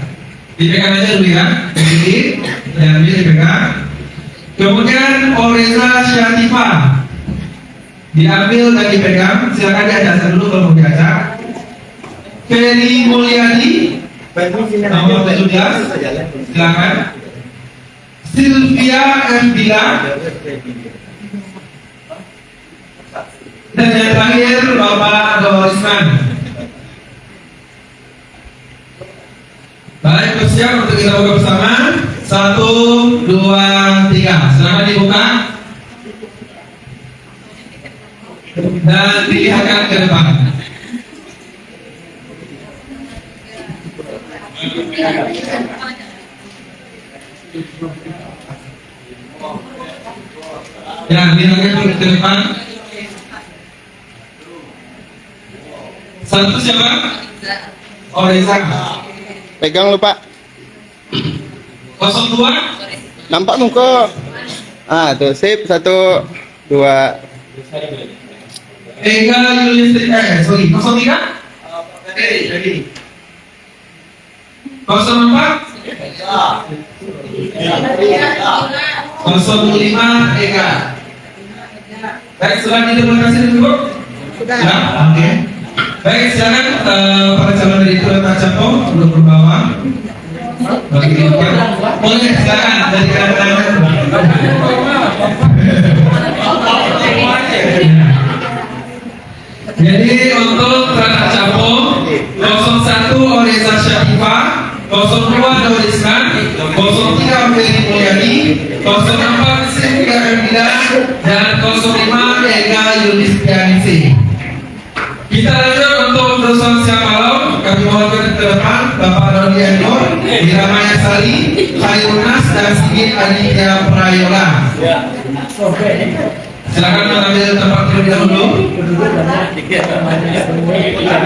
Dipegang aja dulu ya. Jadi, diambil dipegang. Kemudian Oreza Syatifa diambil dan dipegang. Silakan diajak dulu kalau mau diajak. Ferry Mulyadi nomor 17. Silakan. Sylvia Embila. Dan yang terakhir Bapak Dorisman. Baik, bersiap untuk kita buka bersama. 1, 2, 3. Silakan dibuka dan dilihatkan ke depan. Ya, dilihatkan ke depan. Satu siapa? Oreza. Pegang lu Pak. 02. Nampak muka. Tuh sip 1, 2. Ega Yulistianingsi. Sorry, 03. Jadi 04. 05 Ega. Baik, sudah terima kasih dulu. Sudah. Oke. Baik, silakan para calon direktur Racapo untuk berbawa. Boleh, silakan dari kanan. Jadi untuk Racapo 01 Oreza Syatifa, 02 Dorisman, 03 Ferry Mulyadi, 04 Sylvia Embila, dan 05 Ega Yulistianingsi. Kita lanjut untuk Dusun Siamalau. Kami mohon ke depan Bapak Doni Nur, Wiramaya Sari, Khairunas, dan Sigit Aditya Prayola. Silakan mengambil tempat terlebih dahulu.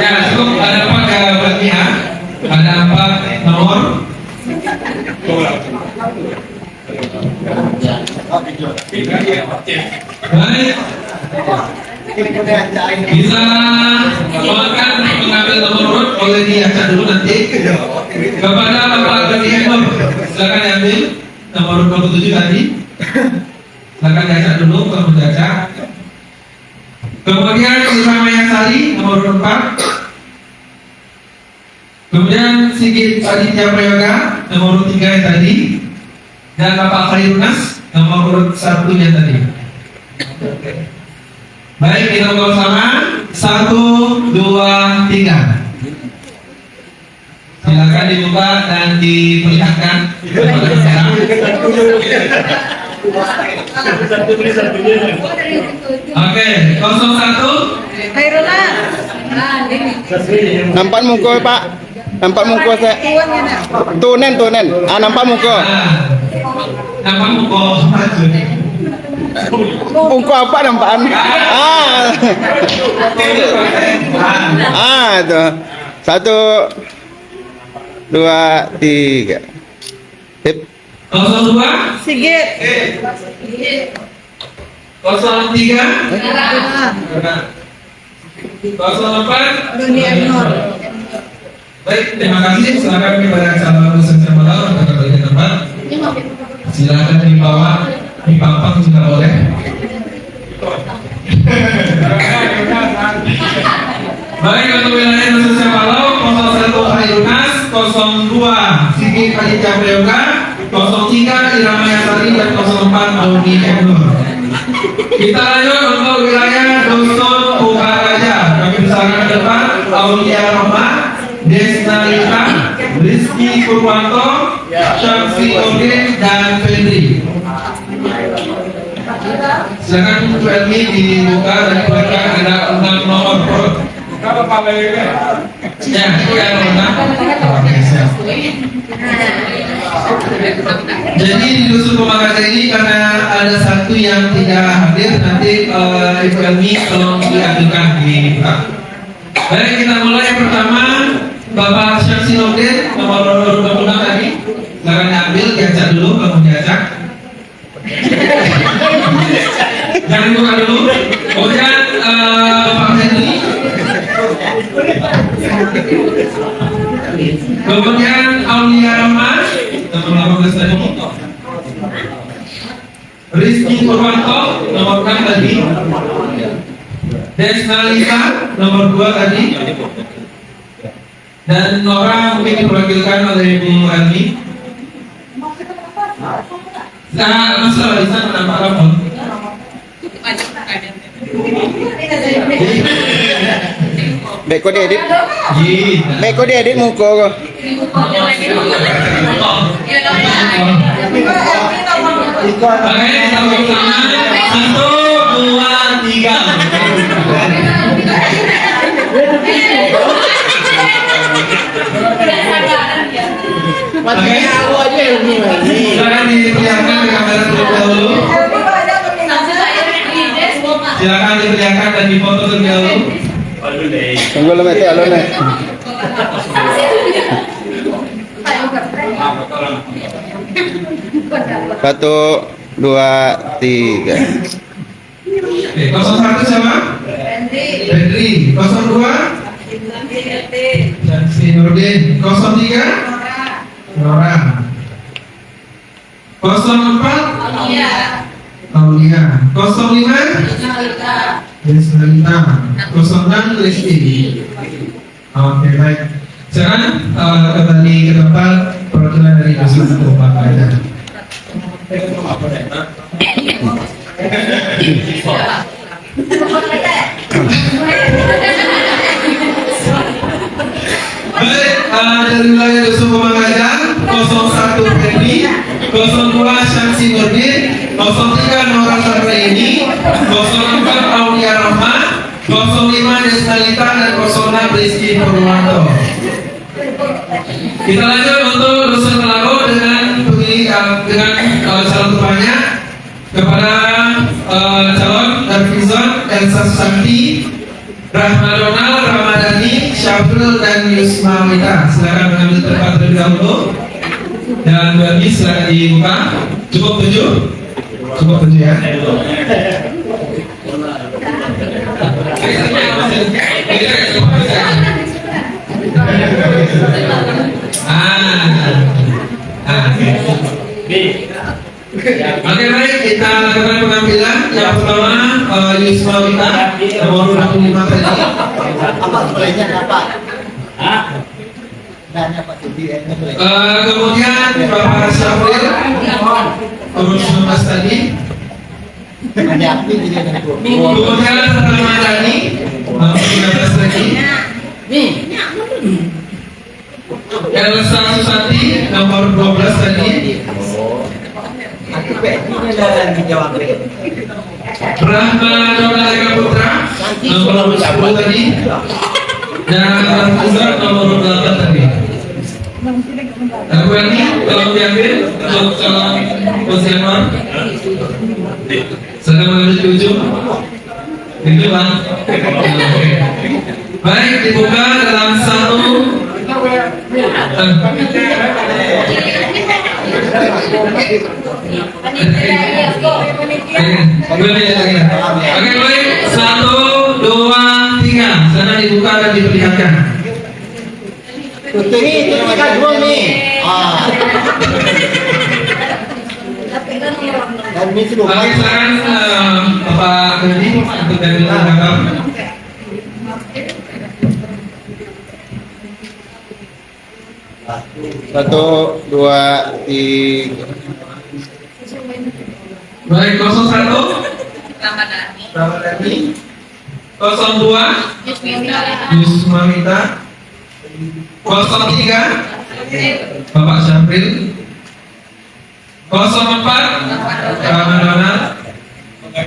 Ya, cukup ada 4 gambarnya, ada 4 nomor. Baik. Bisa mohonkan mengambil nomor urut, boleh diacak dulu nanti kepada Bapak Doni Nur. Silakan diambil nomor urut 27 tadi. Silakan diacak dulu kalau diacak. Kemudian Wiramaya Sari nomor urut 4. Kemudian Sigit Aditya Prayoga nomor urut 3 yang tadi. Dan Bapak Khairunas nomor urut 1 yang tadi. Baik, kita bersama 1, 2, 3. Silakan dibuka dan diperlihatkan kepada kamera. Oke, 01. Nampak muka Pak. Nampak muka saya. Tunen. Nampak muka. Nampak muka. Muka apa nampakan? Tuh. 1, 2, 3. Sip. 02 Sigit. 03 04 Doni Nur. Baik, terima kasih. Silakan kepada calon Dusun Siamalau untuk kembali ke tempat. Silakan dibawa, dipampang jika boleh. Baik, untuk wilayah Nusa Palau 01 Ayunas, 02 Sigi Kalija Prayoga, 03 Irama Yasari, dan 04 Audi Endor. Kita lanjut untuk wilayah Dusun Ukaraja. Kami persilakan ke depan Aulia Roma, Desnalita, Rizky Purwanto, Syamsi Odin, dan Fendri. Silakan Fendri dibuka dan dibuka, ada 6 nomor perut. Kalau Pak Lele, Ya, itu yang mana? Oke, siap. Jadi di dusun Pemakaja ini karena ada satu yang tidak hadir, nanti Ibu Elmi tolong diajukan di buka. Baik, kita mulai yang pertama Bapak Syamsinuddin nomor 26 tadi. Silakan diambil, diajak dulu, kamu diajak. Jangan buka dulu. Kemudian Pak Henry. Kemudian Aulia Rama nomor 18 tadi. Rizky Purwanto nomor 6 tadi. Desnalita nomor 2 tadi. Dan Nora mungkin diwakilkan oleh Ibu Elmi. Nah, masalah di sana nampak rapor. Baik kau diedit. Ji. Baik kau diedit muka kau. Oke, kita bersama 1, 2, 3. Silakan diperlihatkan ke kamera terlebih dahulu. Silakan diperlihatkan dan difoto terlebih dahulu. Tunggu lo mete alon nih. Satu, dua, tiga. Oke, 01 siapa? Fendri. 02 Syamsinuddin. 03 Nora. 04 Aulia. 05 Desnalita. 06 Rizky. Oke, baik. Sekarang kembali ke tempat perwakilan dari Dusun Pemakaja. Baik, dari wilayah Dusun Pemakaja 01 Freddy, 02 Syamsinuddin, 03 Nora Sarraini, 04 Aulia Rahma, 05 Desnalita, dan 06 Rizky Purwanto. Kita lanjut untuk Dusun Telago dengan dengan calon terbanyak kepada calon Darfizon, Elsa Santi, Rahma Donald, Ramadhani, Syafrul, dan Yusma Wita. Silakan mengambil tempat terlebih dahulu. Dan bagi silakan dibuka. Cukup 7? Cukup 7 ya. Oke, baik, kita lakukan pengambilan. Yang pertama Yusma Wita nomor 25 tadi. Kemudian Bapak Syafril nomor 19 tadi. Kemudian Ramadhani nomor 13 tadi. Elsa Susanti nomor 12 tadi. Rahma Donald Putra nomor 10 tadi. Dan Rahma nomor 8 tadi. Aku ini tolong diambil untuk calon posyanwar. Sedang mengambil di ujung. Itu bang. Baik, dibuka dalam satu. Oke, baik. 1, 2, 3. Sana dibuka dan diperlihatkan. Oke, silakan Bapak Gandhi untuk dari belakang. Satu, dua, tiga. Baik, 01 Ramadhani, 02 Yusmamita, 03 Bapak Syafril, 04 Ramadana, 05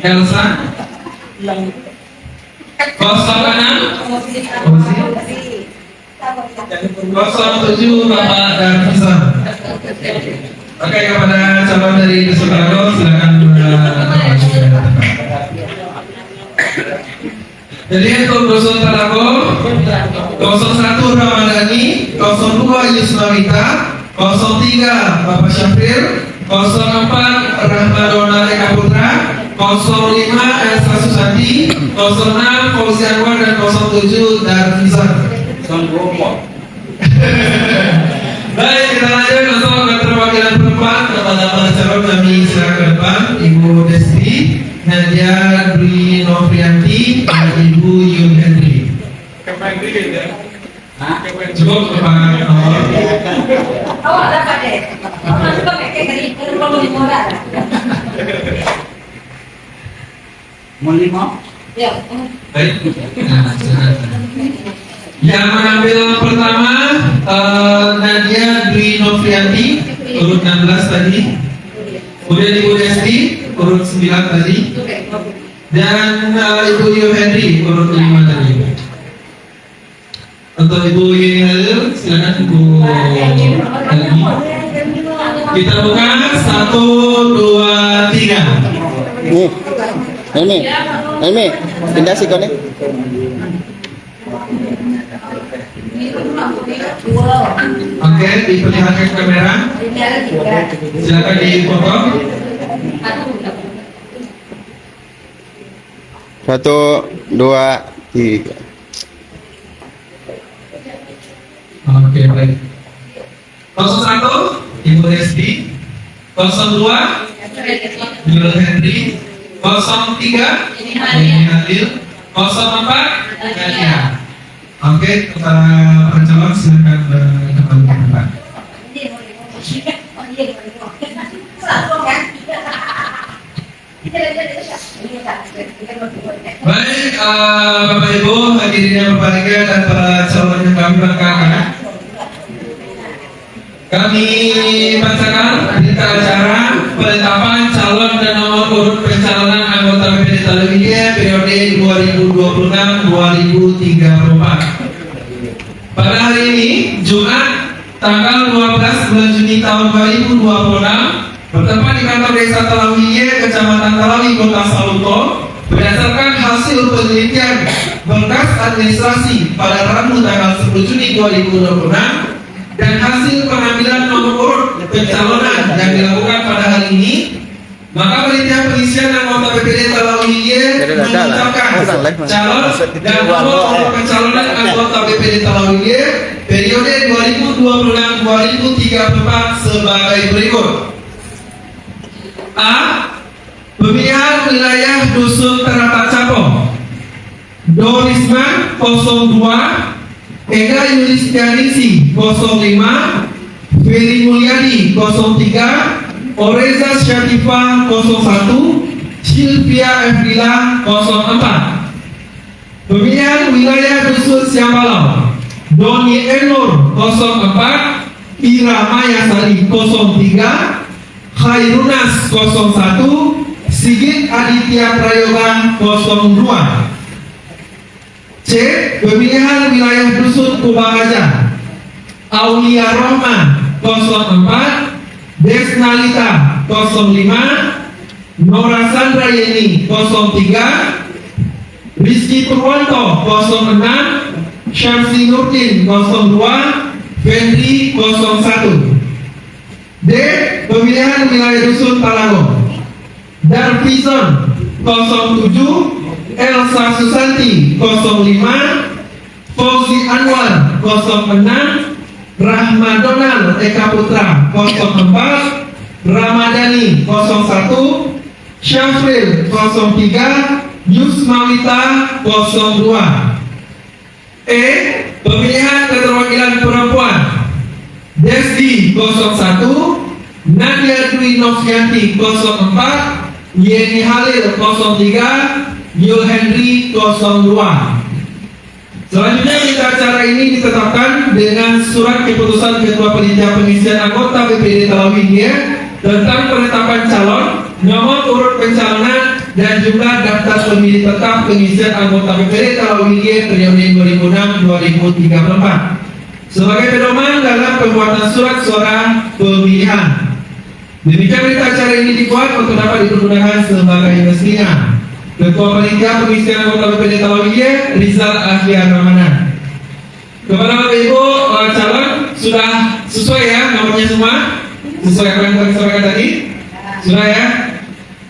Elsa, 06 07 Bapak Darfizan. Oke, kepada calon dari Kesukarno silakan jadi untuk Dusun Tarako 01 Ramadhani, 02 Yusmawita, 03 Bapak Syafir, 04 Rahmadona Eka Putra, 05 Elsa Susanti, 06 Fauzi Anwar dan 07 Darfizan. Baik, kita lanjut untuk keterwakilan perempuan. Kepada para calon kami silakan ke depan. Ibu Desti, Nadia Dwi Novrianti, dan Ibu Yun Henry. Cukup Bapak nomor. Mau 5? Baik. Nah, silakan. Yang mengambil pertama Nadia Dwi Novrianti, urut 16 tadi. Kemudian Ibu Desti, urut 9 tadi. Dan Ibu Yu Henry, urut 5 tadi. Untuk Ibu Yuni Halil, silakan Ibu Helmi. Kita buka 1, 2, 3. Ini, pindah sikonnya. Oke, diperlihatkan kamera. Silakan difoto. Satu, dua, tiga. Oke, baik. 01 Ibu Desti, 02 Yul Henry, 03 Yuni Halil, 04 Nadia. Oke, para calon silakan kembali ke depan. Baik, Bapak Ibu, hadirin yang berbahagia dan para calon yang kami banggakan. Kami bacakan berita acara penetapan calon dan nomor urut pencalonan anggota BPD Talawiyah periode 2026-2034. Pada hari ini, Jumat, tanggal 12 bulan Juni tahun 2026, bertempat di kantor Desa Talawiyah, Kecamatan Talawi, Kota Saluto, berdasarkan hasil penelitian berkas administrasi pada Rabu tanggal 10 Juni 2026 dan hasil pengambilan nomor urut pencalonan yang dilakukan pada hari ini, maka panitia pengisian anggota BPD Talawiyah mengucapkan calon dan nomor urut pencalonan anggota BPD Talawiyah periode 2026-2034 sebagai berikut. A. Pemilihan wilayah Dusun Terata Capo, Dorisman 02, Ega Yulistianisi 05, Feli Mulyadi 03, Oreza Syatifa 01, Sylvia Efrila 04. Pemilihan wilayah Dusun Siambalau, Doni Enur 04, Ira Mayasari 03, Khairunas 01, Sigit Aditya Prayoga 02. C. Pemilihan wilayah Dusun Kubaraja, Aulia Rohman 04, Desnalita 05, Nora Sandra Yeni 03, Rizky Purwanto 06, Syamsi Nurdin 02, Fendri 01. D. Pemilihan wilayah Dusun Talago, Darfizon 07, Elsa Susanti 05, Fauzi Anwar 06, Rahmadonal Eka Putra 04, Ramadhani 01, Syafril 03, Yusmawita 02. Pemilihan keterwakilan perempuan Desdi 01, Nadia Dwi Novyanti 04, Yeni Halil 03, Yul Henry 02. Selanjutnya berita acara ini ditetapkan dengan surat keputusan Ketua Panitia Pengisian Anggota BPD Talawiyah tentang penetapan calon, nomor urut pencalonan dan jumlah daftar pemilih tetap pengisian anggota BPD Talawiyah periode 2006-2034 sebagai pedoman dalam pembuatan surat suara pemilihan. Demikian berita acara ini dibuat untuk dapat dipergunakan sebagai mestinya. Ketua Panitia Pengisian Anggota BPD Talawiyah Rizal Akhir Ramadan. Kepada Bapak Ibu calon sudah sesuai ya nomornya semua? Sesuai apa yang kami sampaikan tadi? Sudah ya?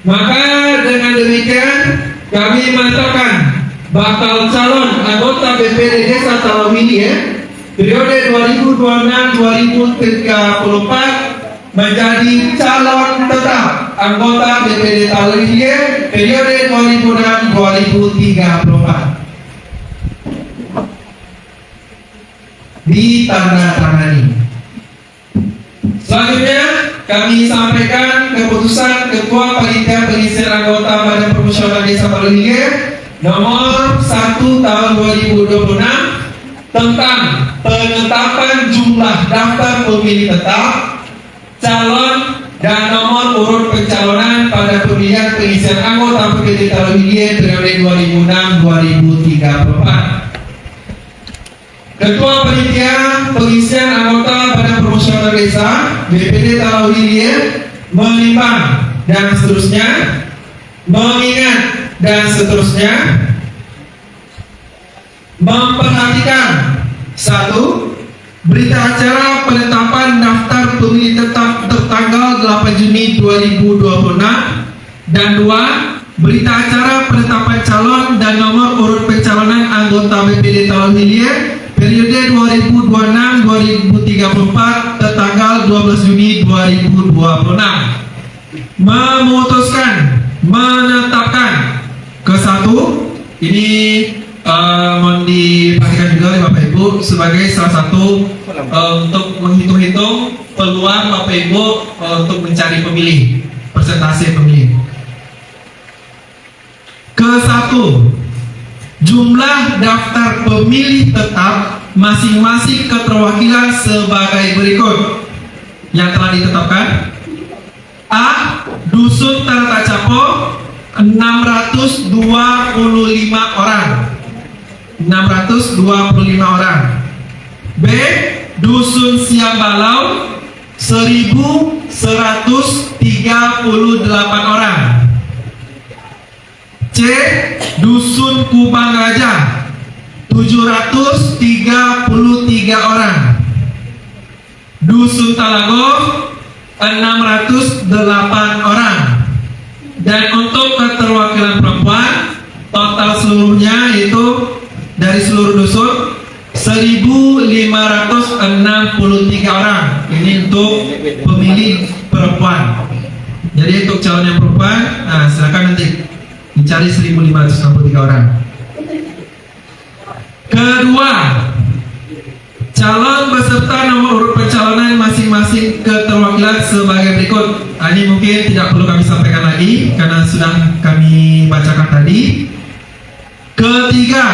Maka dengan demikian kami menetapkan bakal calon anggota BPD Desa Talawiyah periode 2026-2034 menjadi calon tetap anggota BPD Talawiyah periode 2006-2034 ditandatangani. Selanjutnya kami sampaikan keputusan Ketua Panitia Pengisian Anggota Badan Permusyawaratan Desa Talawiyah nomor 1 tahun 2026 tentang penetapan jumlah daftar pemilih tetap, calon dan nomor urut pencalonan pada pemilihan pengisian anggota BPD Talawiyah periode 2006-2034. Ketua Panitia Pengisian Anggota Badan Permusyawaratan Desa BPD Talawiyah menimbang dan seterusnya, mengingat dan seterusnya, memperhatikan 1. Berita acara penetapan daftar pemilih tetap tertanggal 8 Juni 2026 dan 2. Berita acara penetapan calon dan nomor urut pencalonan anggota BPD Talawiyah periode 2026-2034 tertanggal 12 Juni 2026 memutuskan menetapkan ke-1 ini mohon diperhatikan juga oleh Bapak Ibu sebagai salah satu untuk menghitung-hitung peluang Bapak Ibu untuk mencari pemilih, persentase pemilih. Ke-1, jumlah daftar pemilih tetap masing-masing keterwakilan sebagai berikut yang telah ditetapkan. A. Dusun Tarata Capo 625 orang. 625 orang. B. Dusun Siambalau 1138 orang. C. Dusun Kubang Raja 733 orang. Dusun Talago 608 orang. Dan untuk keterwakilan perempuan total seluruhnya itu dari seluruh dusun 1563 orang. Ini untuk pemilih perempuan. Jadi untuk calon yang perempuan, nah silakan nanti mencari 1563 orang. Kedua, calon beserta nomor urut pencalonan masing-masing keterwakilan sebagai berikut. Nah, ini mungkin tidak perlu kami sampaikan lagi karena sudah kami bacakan tadi. Ketiga,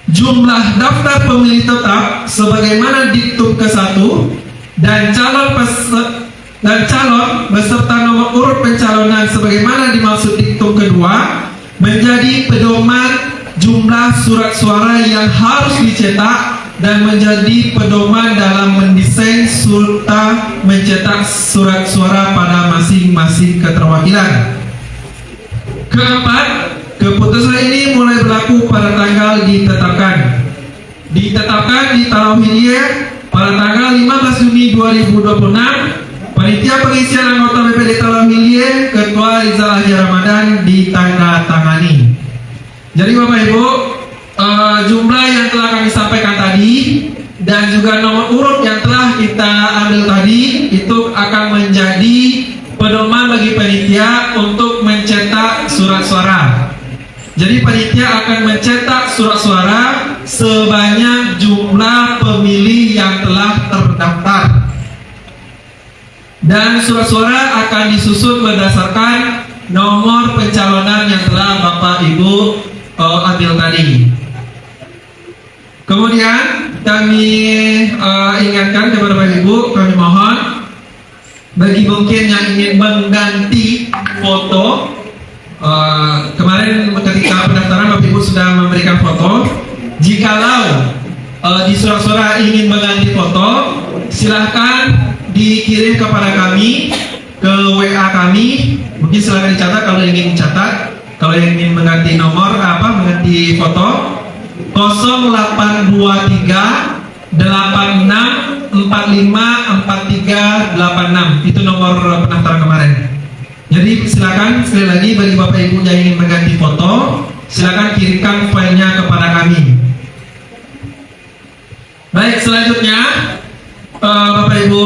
jumlah daftar pemilih tetap sebagaimana diktum ke-1 dan calon beserta nomor urut pencalonan sebagaimana dimaksud diktum kedua menjadi pedoman jumlah surat suara yang harus dicetak dan menjadi pedoman dalam mendesain serta mencetak surat suara pada masing-masing keterwakilan. Keempat, keputusan ini mulai berlaku pada tanggal ditetapkan di Talawiyah pada tanggal 15 Juni 2026. Panitia Pengisian Anggota BPD Talawiyah Ketua Rizal Akhir Ramadan ditandatangani. Jadi Bapak Ibu, jumlah yang telah kami sampaikan tadi dan juga nomor urut yang telah kita ambil tadi itu akan menjadi Jadi panitia akan mencetak surat suara sebanyak jumlah pemilih yang telah terdaftar. Dan surat suara akan disusun berdasarkan nomor pencalonan yang telah Bapak Ibu ambil tadi. Kemudian kami ingatkan kepada Bapak Ibu, kami mohon bagi mungkin yang ingin mengganti foto, kemarin ketika pendaftaran Bapak Ibu sudah memberikan foto. Jikalau di surat-surat ingin mengganti foto, silahkan dikirim kepada kami ke WA kami. Mungkin silahkan dicatat kalau ingin dicatat. Kalau yang ingin mengganti nomor mengganti foto 0823 86 45 43 86. Itu nomor pendaftaran kemarin. Jadi silakan sekali lagi bagi Bapak Ibu yang ingin mengganti foto, silakan kirimkan filenya kepada kami. Baik, selanjutnya Bapak Ibu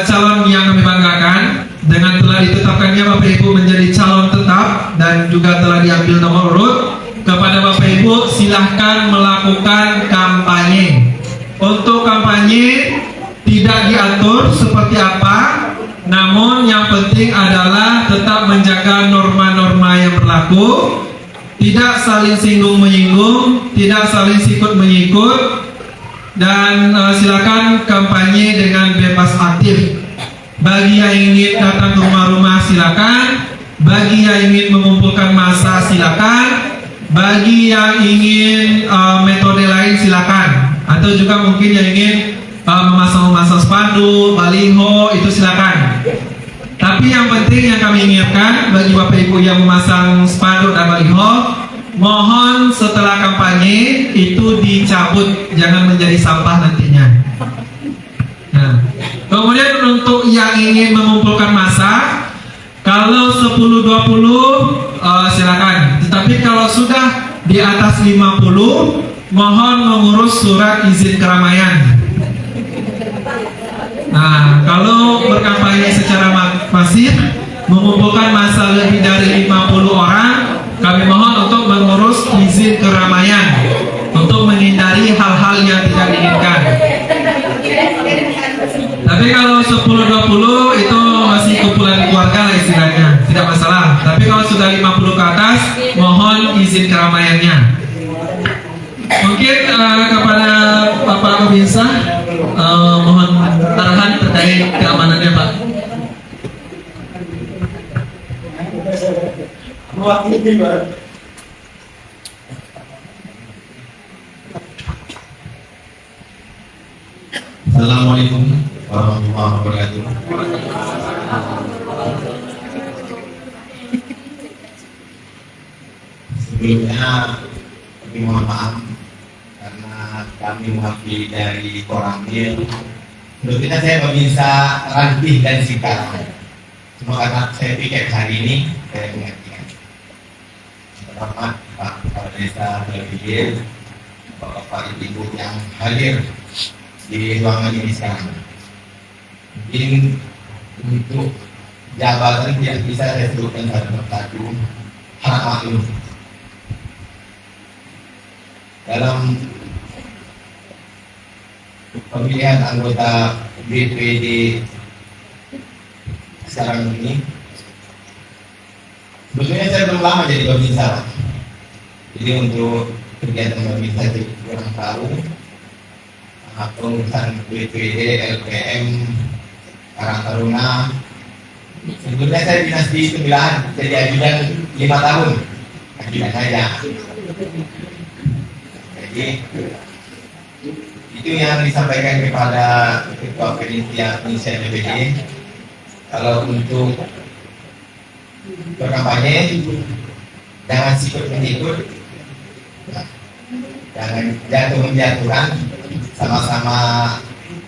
calon yang kami banggakan, dengan telah ditetapkannya Bapak Ibu menjadi calon tetap dan juga telah diambil nomor urut, kepada Bapak Ibu silahkan melakukan kampanye. Untuk kampanye tidak diatur seperti apa, namun yang penting adalah tetap menjaga norma-norma yang berlaku, tidak saling singgung menyinggung, tidak saling sikut menyikut, dan silakan kampanye dengan bebas aktif. Bagi yang ingin datang ke rumah-rumah silakan, bagi yang ingin mengumpulkan massa silakan, bagi yang ingin metode lain silakan, atau juga mungkin yang ingin memasang spanduk, baliho, itu silakan. Tapi yang penting yang kami ingatkan bagi Bapak Ibu yang memasang spanduk dan baliho, mohon setelah kampanye itu dicabut, jangan menjadi sampah nantinya. Nah, kemudian untuk yang ingin mengumpulkan massa, kalau 10-20 silakan. Tetapi kalau sudah di atas 50, mohon mengurus surat izin keramaian. Nah, kalau berkampanye secara masif, mengumpulkan massa lebih dari 50 orang, kami mohon untuk mengurus izin keramaian untuk menghindari hal-hal yang tidak diinginkan. Tapi kalau 10-20 itu masih kumpulan keluarga lah istilahnya, tidak masalah. Tapi kalau sudah 50 ke atas, mohon izin keramaiannya. Mungkin kepada Bapak Pemirsa, mohon arahan terkait keamanannya, Pak. Assalamualaikum warahmatullahi wabarakatuh. Sebelumnya kami mohon maaf karena kami mewakili dari Koramil. Sebetulnya saya meminta rantih dan singkat. Cuma karena saya pikir hari ini saya mengertikan. Selamat Pak Kepala Desa Belvigil, Bapak Ibu yang hadir di ruangan ini sekarang. Mungkin untuk jabatan tidak bisa saya sebutkan satu persatu, harap maklum. Dalam pemilihan anggota BPD sekarang ini, sebetulnya saya belum lama jadi pemirsa. Jadi untuk kegiatan pemirsa itu kurang tahu. Pengurusan BPD, LPM, Karang Taruna. Sebetulnya saya dinasti 9, jadi ajudan 5 tahun. Ajudan saja. Jadi itu yang disampaikan kepada Ketua Panitia BPD. Kalau untuk berkampanye, jangan sikut menyikut, jangan jatuh menjatuhkan. Sama-sama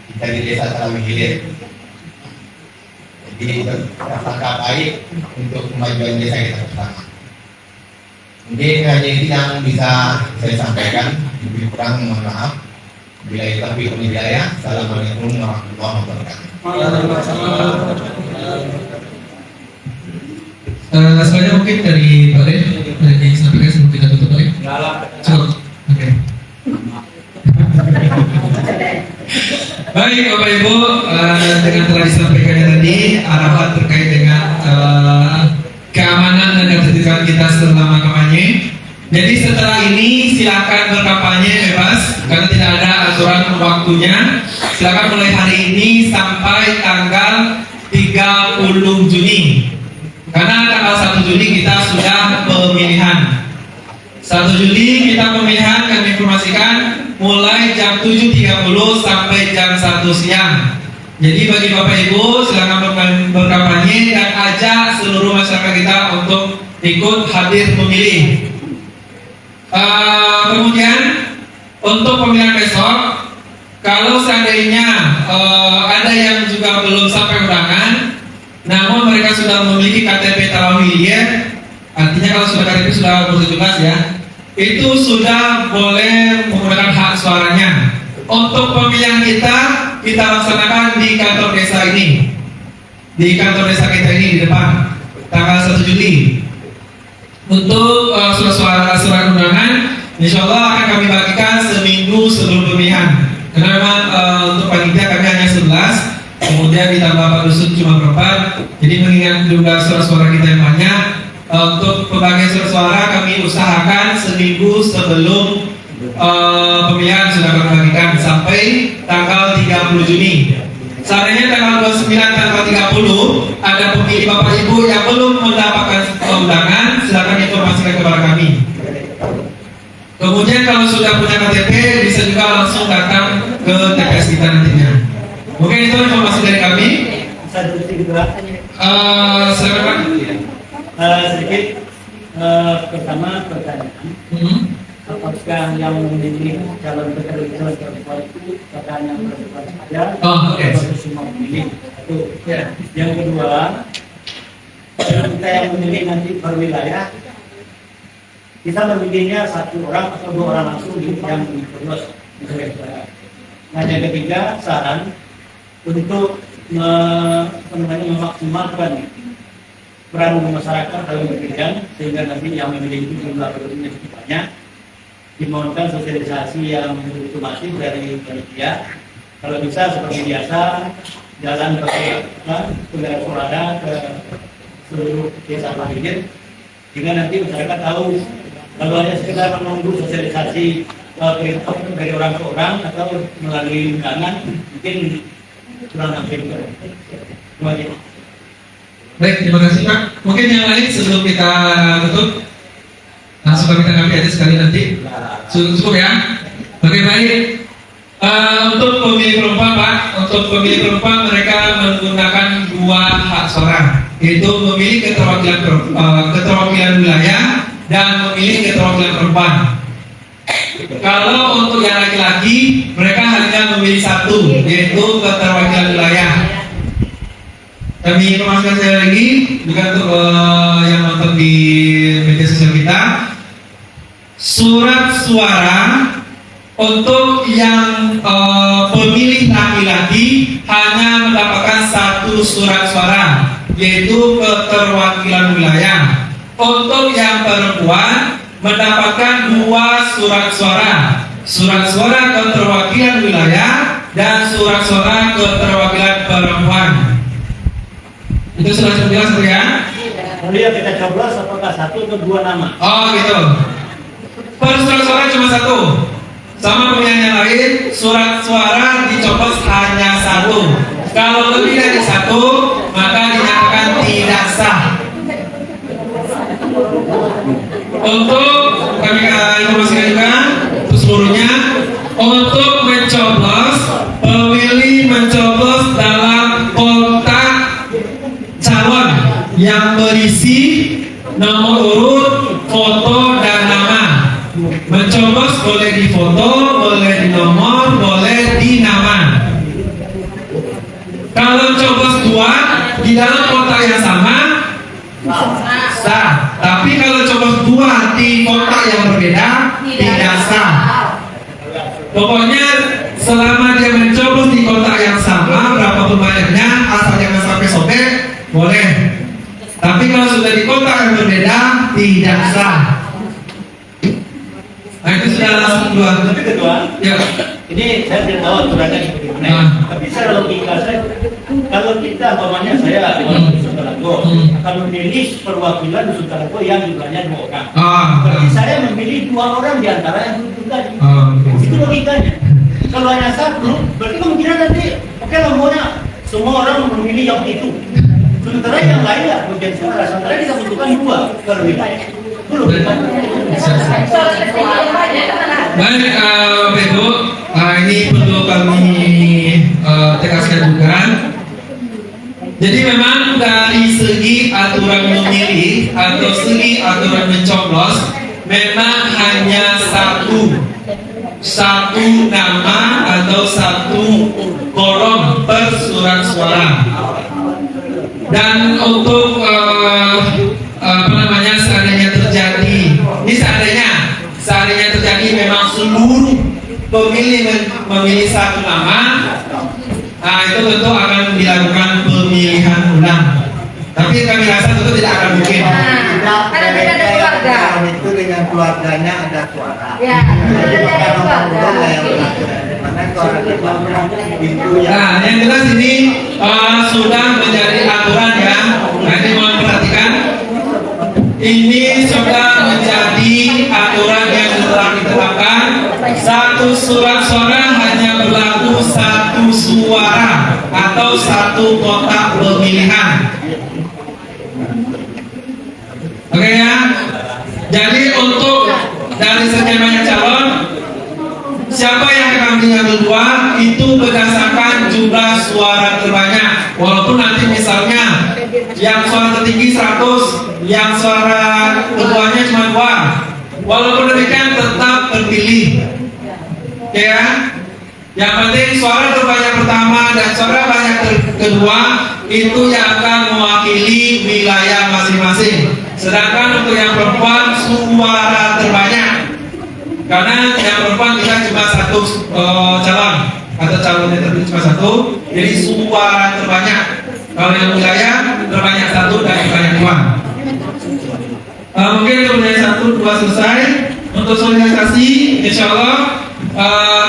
kita di desa Tarawih Hilir. Jadi berlangkah baik untuk kemajuan desa kita bersama. Mungkin hanya ini yang bisa saya sampaikan. Lebih kurang mohon maaf. Bila itu tapi hidayah. Assalamualaikum warahmatullahi wabarakatuh. Selanjutnya mungkin dari Pak Den. ada yang ingin sampaikan sebelum kita tutup balik? Cukup. Oke. Baik Bapak Ibu, dengan telah disampaikannya tadi arahan terkait dengan keamanan dan ketertiban kita selama kampanye. Jadi setelah ini silakan berkampanye bebas karena tidak ada aturan waktunya. Silakan mulai hari ini sampai tanggal 30 Juni. Karena tanggal 1 Juli kita sudah pemilihan. 1 Juli kita pemilihan, kami informasikan mulai jam 7.30 sampai jam 1 siang. Jadi bagi Bapak Ibu silakan berkampanye dan ajak seluruh masyarakat kita untuk ikut hadir memilih. Kemudian untuk pemilihan besok, kalau seandainya ada yang juga belum sampai undangan, namun mereka sudah memiliki KTP Tarawih, artinya kalau sudah KTP sudah umur 17 ya, itu sudah boleh menggunakan hak suaranya. Untuk pemilihan kita laksanakan di kantor desa ini, di kantor desa kita ini di depan, tanggal 1 Juli. Untuk surat undangan, insya Allah akan kami bagikan seminggu sebelum pemilihan. Karena memang untuk panitia kami hanya 11, kemudian ditambah Pak Dusun cuma berempat. Jadi mengingat jumlah suara kita yang banyak, untuk pembagian surat suara kami usahakan seminggu sebelum pemilihan sudah kami bagikan sampai tanggal 30 Juni. Seandainya tanggal 29, tanggal 30 ada pemilih Bapak Ibu yang belum mendapatkan undangan, silakan informasikan kepada kami. Kemudian kalau sudah punya KTP bisa juga langsung datang ke TPS kita nantinya. Mungkin itu informasi dari kami. Silakan. Sedikit pertama pertanyaan. Apakah yang memilih calon itu pertanyaan yang bersifat saja atau semua memilih? Itu. Yang kedua, kita yang memilih nanti per wilayah, kita memilihnya 1 orang atau 2 orang langsung di yang terus. Nah, yang ketiga, saran untuk memaksimalkan peran masyarakat dalam pemilihan sehingga nanti yang memilih itu jumlah penduduknya cukup banyak. Dimohonkan sosialisasi yang begitu masif dari panitia. Kalau bisa seperti biasa jalan pakai kendaraan surada ke seluruh desa Mahidin, sehingga nanti masyarakat tahu. Kalau hanya sekedar menunggu sosialisasi perintah dari orang ke orang atau melalui undangan, mungkin kurang efektif. Terima kasih. Baik, terima kasih Pak. Mungkin yang lain sebelum kita tutup, langsung kami tanggapi aja sekali nanti. Cukup ya. Oke, baik. Untuk pemilih perempuan Pak, untuk pemilih perempuan mereka menggunakan 2 hak suara, yaitu memilih keterwakilan wilayah dan memilih keterwakilan perempuan. Kalau untuk yang laki-laki, mereka hanya memilih 1, yaitu keterwakilan wilayah. Kami informasikan sekali lagi juga untuk yang nonton di media sosial kita, surat suara untuk yang pemilih laki-laki hanya mendapatkan 1 surat suara, yaitu keterwakilan wilayah. Untuk yang perempuan mendapatkan 2 surat suara, surat suara keterwakilan wilayah dan surat suara keterwakilan perempuan. Itu sudah jelas ya? Kemudian kita coblos apakah 1 atau 2 nama? Oh gitu. Per surat suara cuma 1. Sama pemilihan yang lain, surat suara dicoblos hanya 1. Kalau lebih dari 1, maka dinyatakan tidak sah. Untuk kami informasikan juga untuk seluruhnya, untuk mencoblos, pemilih mencoblos dalam kotak calon yang berisi nomor urut, foto, dan nama. Mencoblos boleh di foto, boleh di nomor, boleh di nama. Kalau coblos 2 di dalam kotak yang sama, sah. Tapi kalau coblos 2 di kotak yang berbeda, tidak sah. Pokoknya selama dia mencoblos di kotak yang sama, berapapun banyaknya, asal jangan sampai sobek, boleh. Tapi kalau sudah di kotak yang berbeda, tidak sah. kedua. Tapi kedua, Ya. ini saya tidak tahu aturannya seperti mana. Ah. Tapi secara logika saya, kalau kita umpamanya saya Dusun Talago akan memilih perwakilan Dusun Talago yang jumlahnya 2 orang. Berarti saya memilih 2 orang di antara yang duduk tadi. Itu logikanya. Kalau hanya satu, berarti kemungkinan nanti oke lah maunya semua orang memilih yang itu. Sementara yang lain ya menjadi suara. Sementara kita butuhkan 2 per wilayah. Itu logikanya. Baik, Bapak Ibu, ini perlu kami tegaskan juga. Jadi memang dari segi aturan memilih atau segi aturan mencoblos, memang hanya satu nama atau satu kolom per surat suara. Dan untuk seandainya terjadi, ini seandainya terjadi memang seluruh pemilih memilih satu nama, nah itu tentu akan dilakukan pemilihan ulang. Tapi kami rasa tentu tidak akan mungkin. Karena tidak ada keluarga. Itu dengan keluarganya ada suara. Ya, tidak ada keluarga. Nah, yang jelas ini sudah menjadi aturan ya. Nanti mohon perhatikan. Ini sudah menjadi aturan yang telah ditetapkan. Satu surat suara hanya berlaku satu suara atau satu kotak pemilihan. Oke ya. Jadi untuk dari sekian banyak calon, siapa yang akan mengambil 2 itu berdasarkan jumlah suara terbanyak. Walaupun nanti misalnya yang suara tertinggi 100, yang suara keduanya cuma 2, walaupun demikian tetap terpilih. Oke ya. Yang penting suara terbanyak pertama dan suara banyak kedua itu yang akan mewakili wilayah masing-masing. Sedangkan untuk yang perempuan suara terbanyak, karena yang perempuan kita cuma 1 calon atau calonnya terpilih cuma 1, jadi suara terbanyak. Kalau yang wilayah terbanyak 1 dan terbanyak 2. Mungkin kemudian 1, 2 selesai. Untuk sosialisasi, insya Allah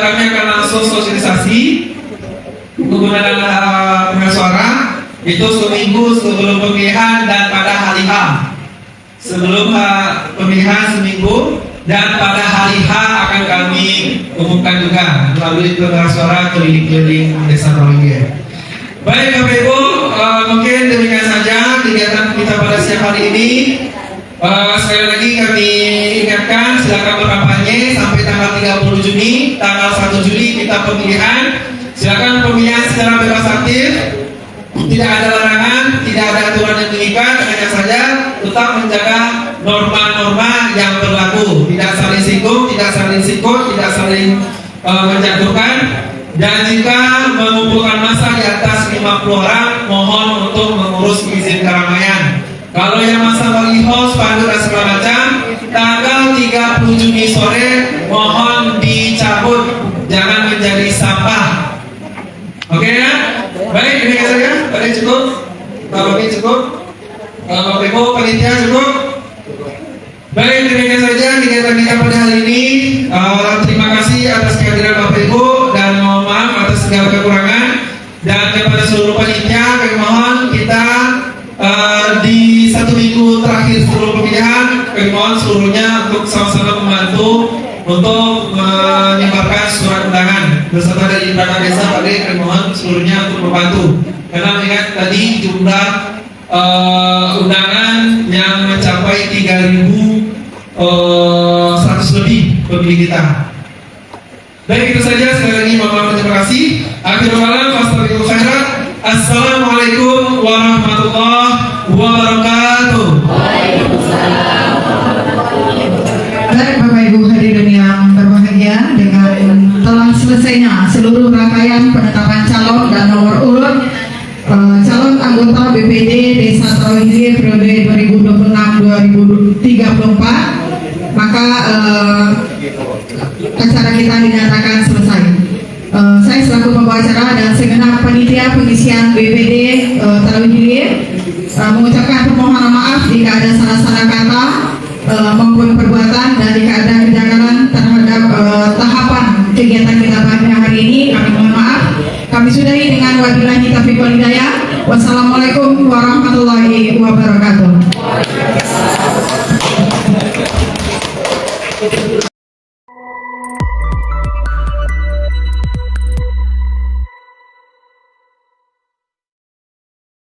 kami akan langsung sosialisasi menggunakan pengeras suara itu seminggu sebelum pemilihan dan pada hari H. Sebelum pemilihan seminggu dan pada hari H akan kami umumkan juga melalui pengeras suara keliling-keliling desa Rawinge. Baik Bapak Ibu, mungkin demikian saja kegiatan kita pada siang hari ini. Sekali lagi kami ingatkan silakan berkampanye sampai tanggal 30 Juni, tanggal 1 Juli kita pemilihan. Silakan pemilihan secara bebas aktif, tidak ada larangan, tidak ada aturan yang mengikat, hanya saja tetap menjaga norma-norma yang berlaku, tidak saling singgung, tidak saling sikut, tidak saling menjatuhkan. Dan jika mengumpulkan massa di atas 50 orang, mohon untuk mengurus izin keramaian. Kalau yang masa baliho, spanduk dan segala macam, tanggal 30 Juni sore mohon dicabut, jangan menjadi sampah. Oke ya? Baik, demikian saja. Tadi cukup, Bapak Ibu cukup, Bapak Ibu panitia cukup. Baik, demikian saja kegiatan kita pada hari ini. Terima kasih atas kehadiran Bapak Ibu dan mohon maaf atas segala kekurangan. Dan kepada seluruh panitia, kami mohon kita di 1 minggu terakhir sebelum pemilihan, kami mohon seluruhnya untuk sama-sama membantu untuk menyebarkan surat undangan beserta dari perangkat desa. Kami mohon seluruhnya untuk membantu, karena mengingat tadi jumlah undangan yang mencapai 3.100 lebih pemilih kita. Baik, itu saja. Sekali lagi mohon maaf, terima kasih. Akhirul kalam, astagfirullah khairat. Assalamualaikum warahmatullahi wabarakatuh. Baik Bapak Ibu hadirin yang berbahagia, dengan telah selesainya seluruh rangkaian penetapan calon dan nomor urut calon anggota BPD Desa Rawinge periode 2026-2034, maka acara kita dinyatakan selesai. Saya selaku pembawa acara dan segenap panitia pengisian BPD Rawinge mengucapkan permohonan maaf jika ada salah-salah kata maupun perbuatan dan jika ada kejanggalan terhadap tahapan kegiatan kita pada hari ini. Kami mohon maaf. Kami sudahi dengan wabillahi taufiq wal hidayah. Wassalamualaikum warahmatullahi wabarakatuh.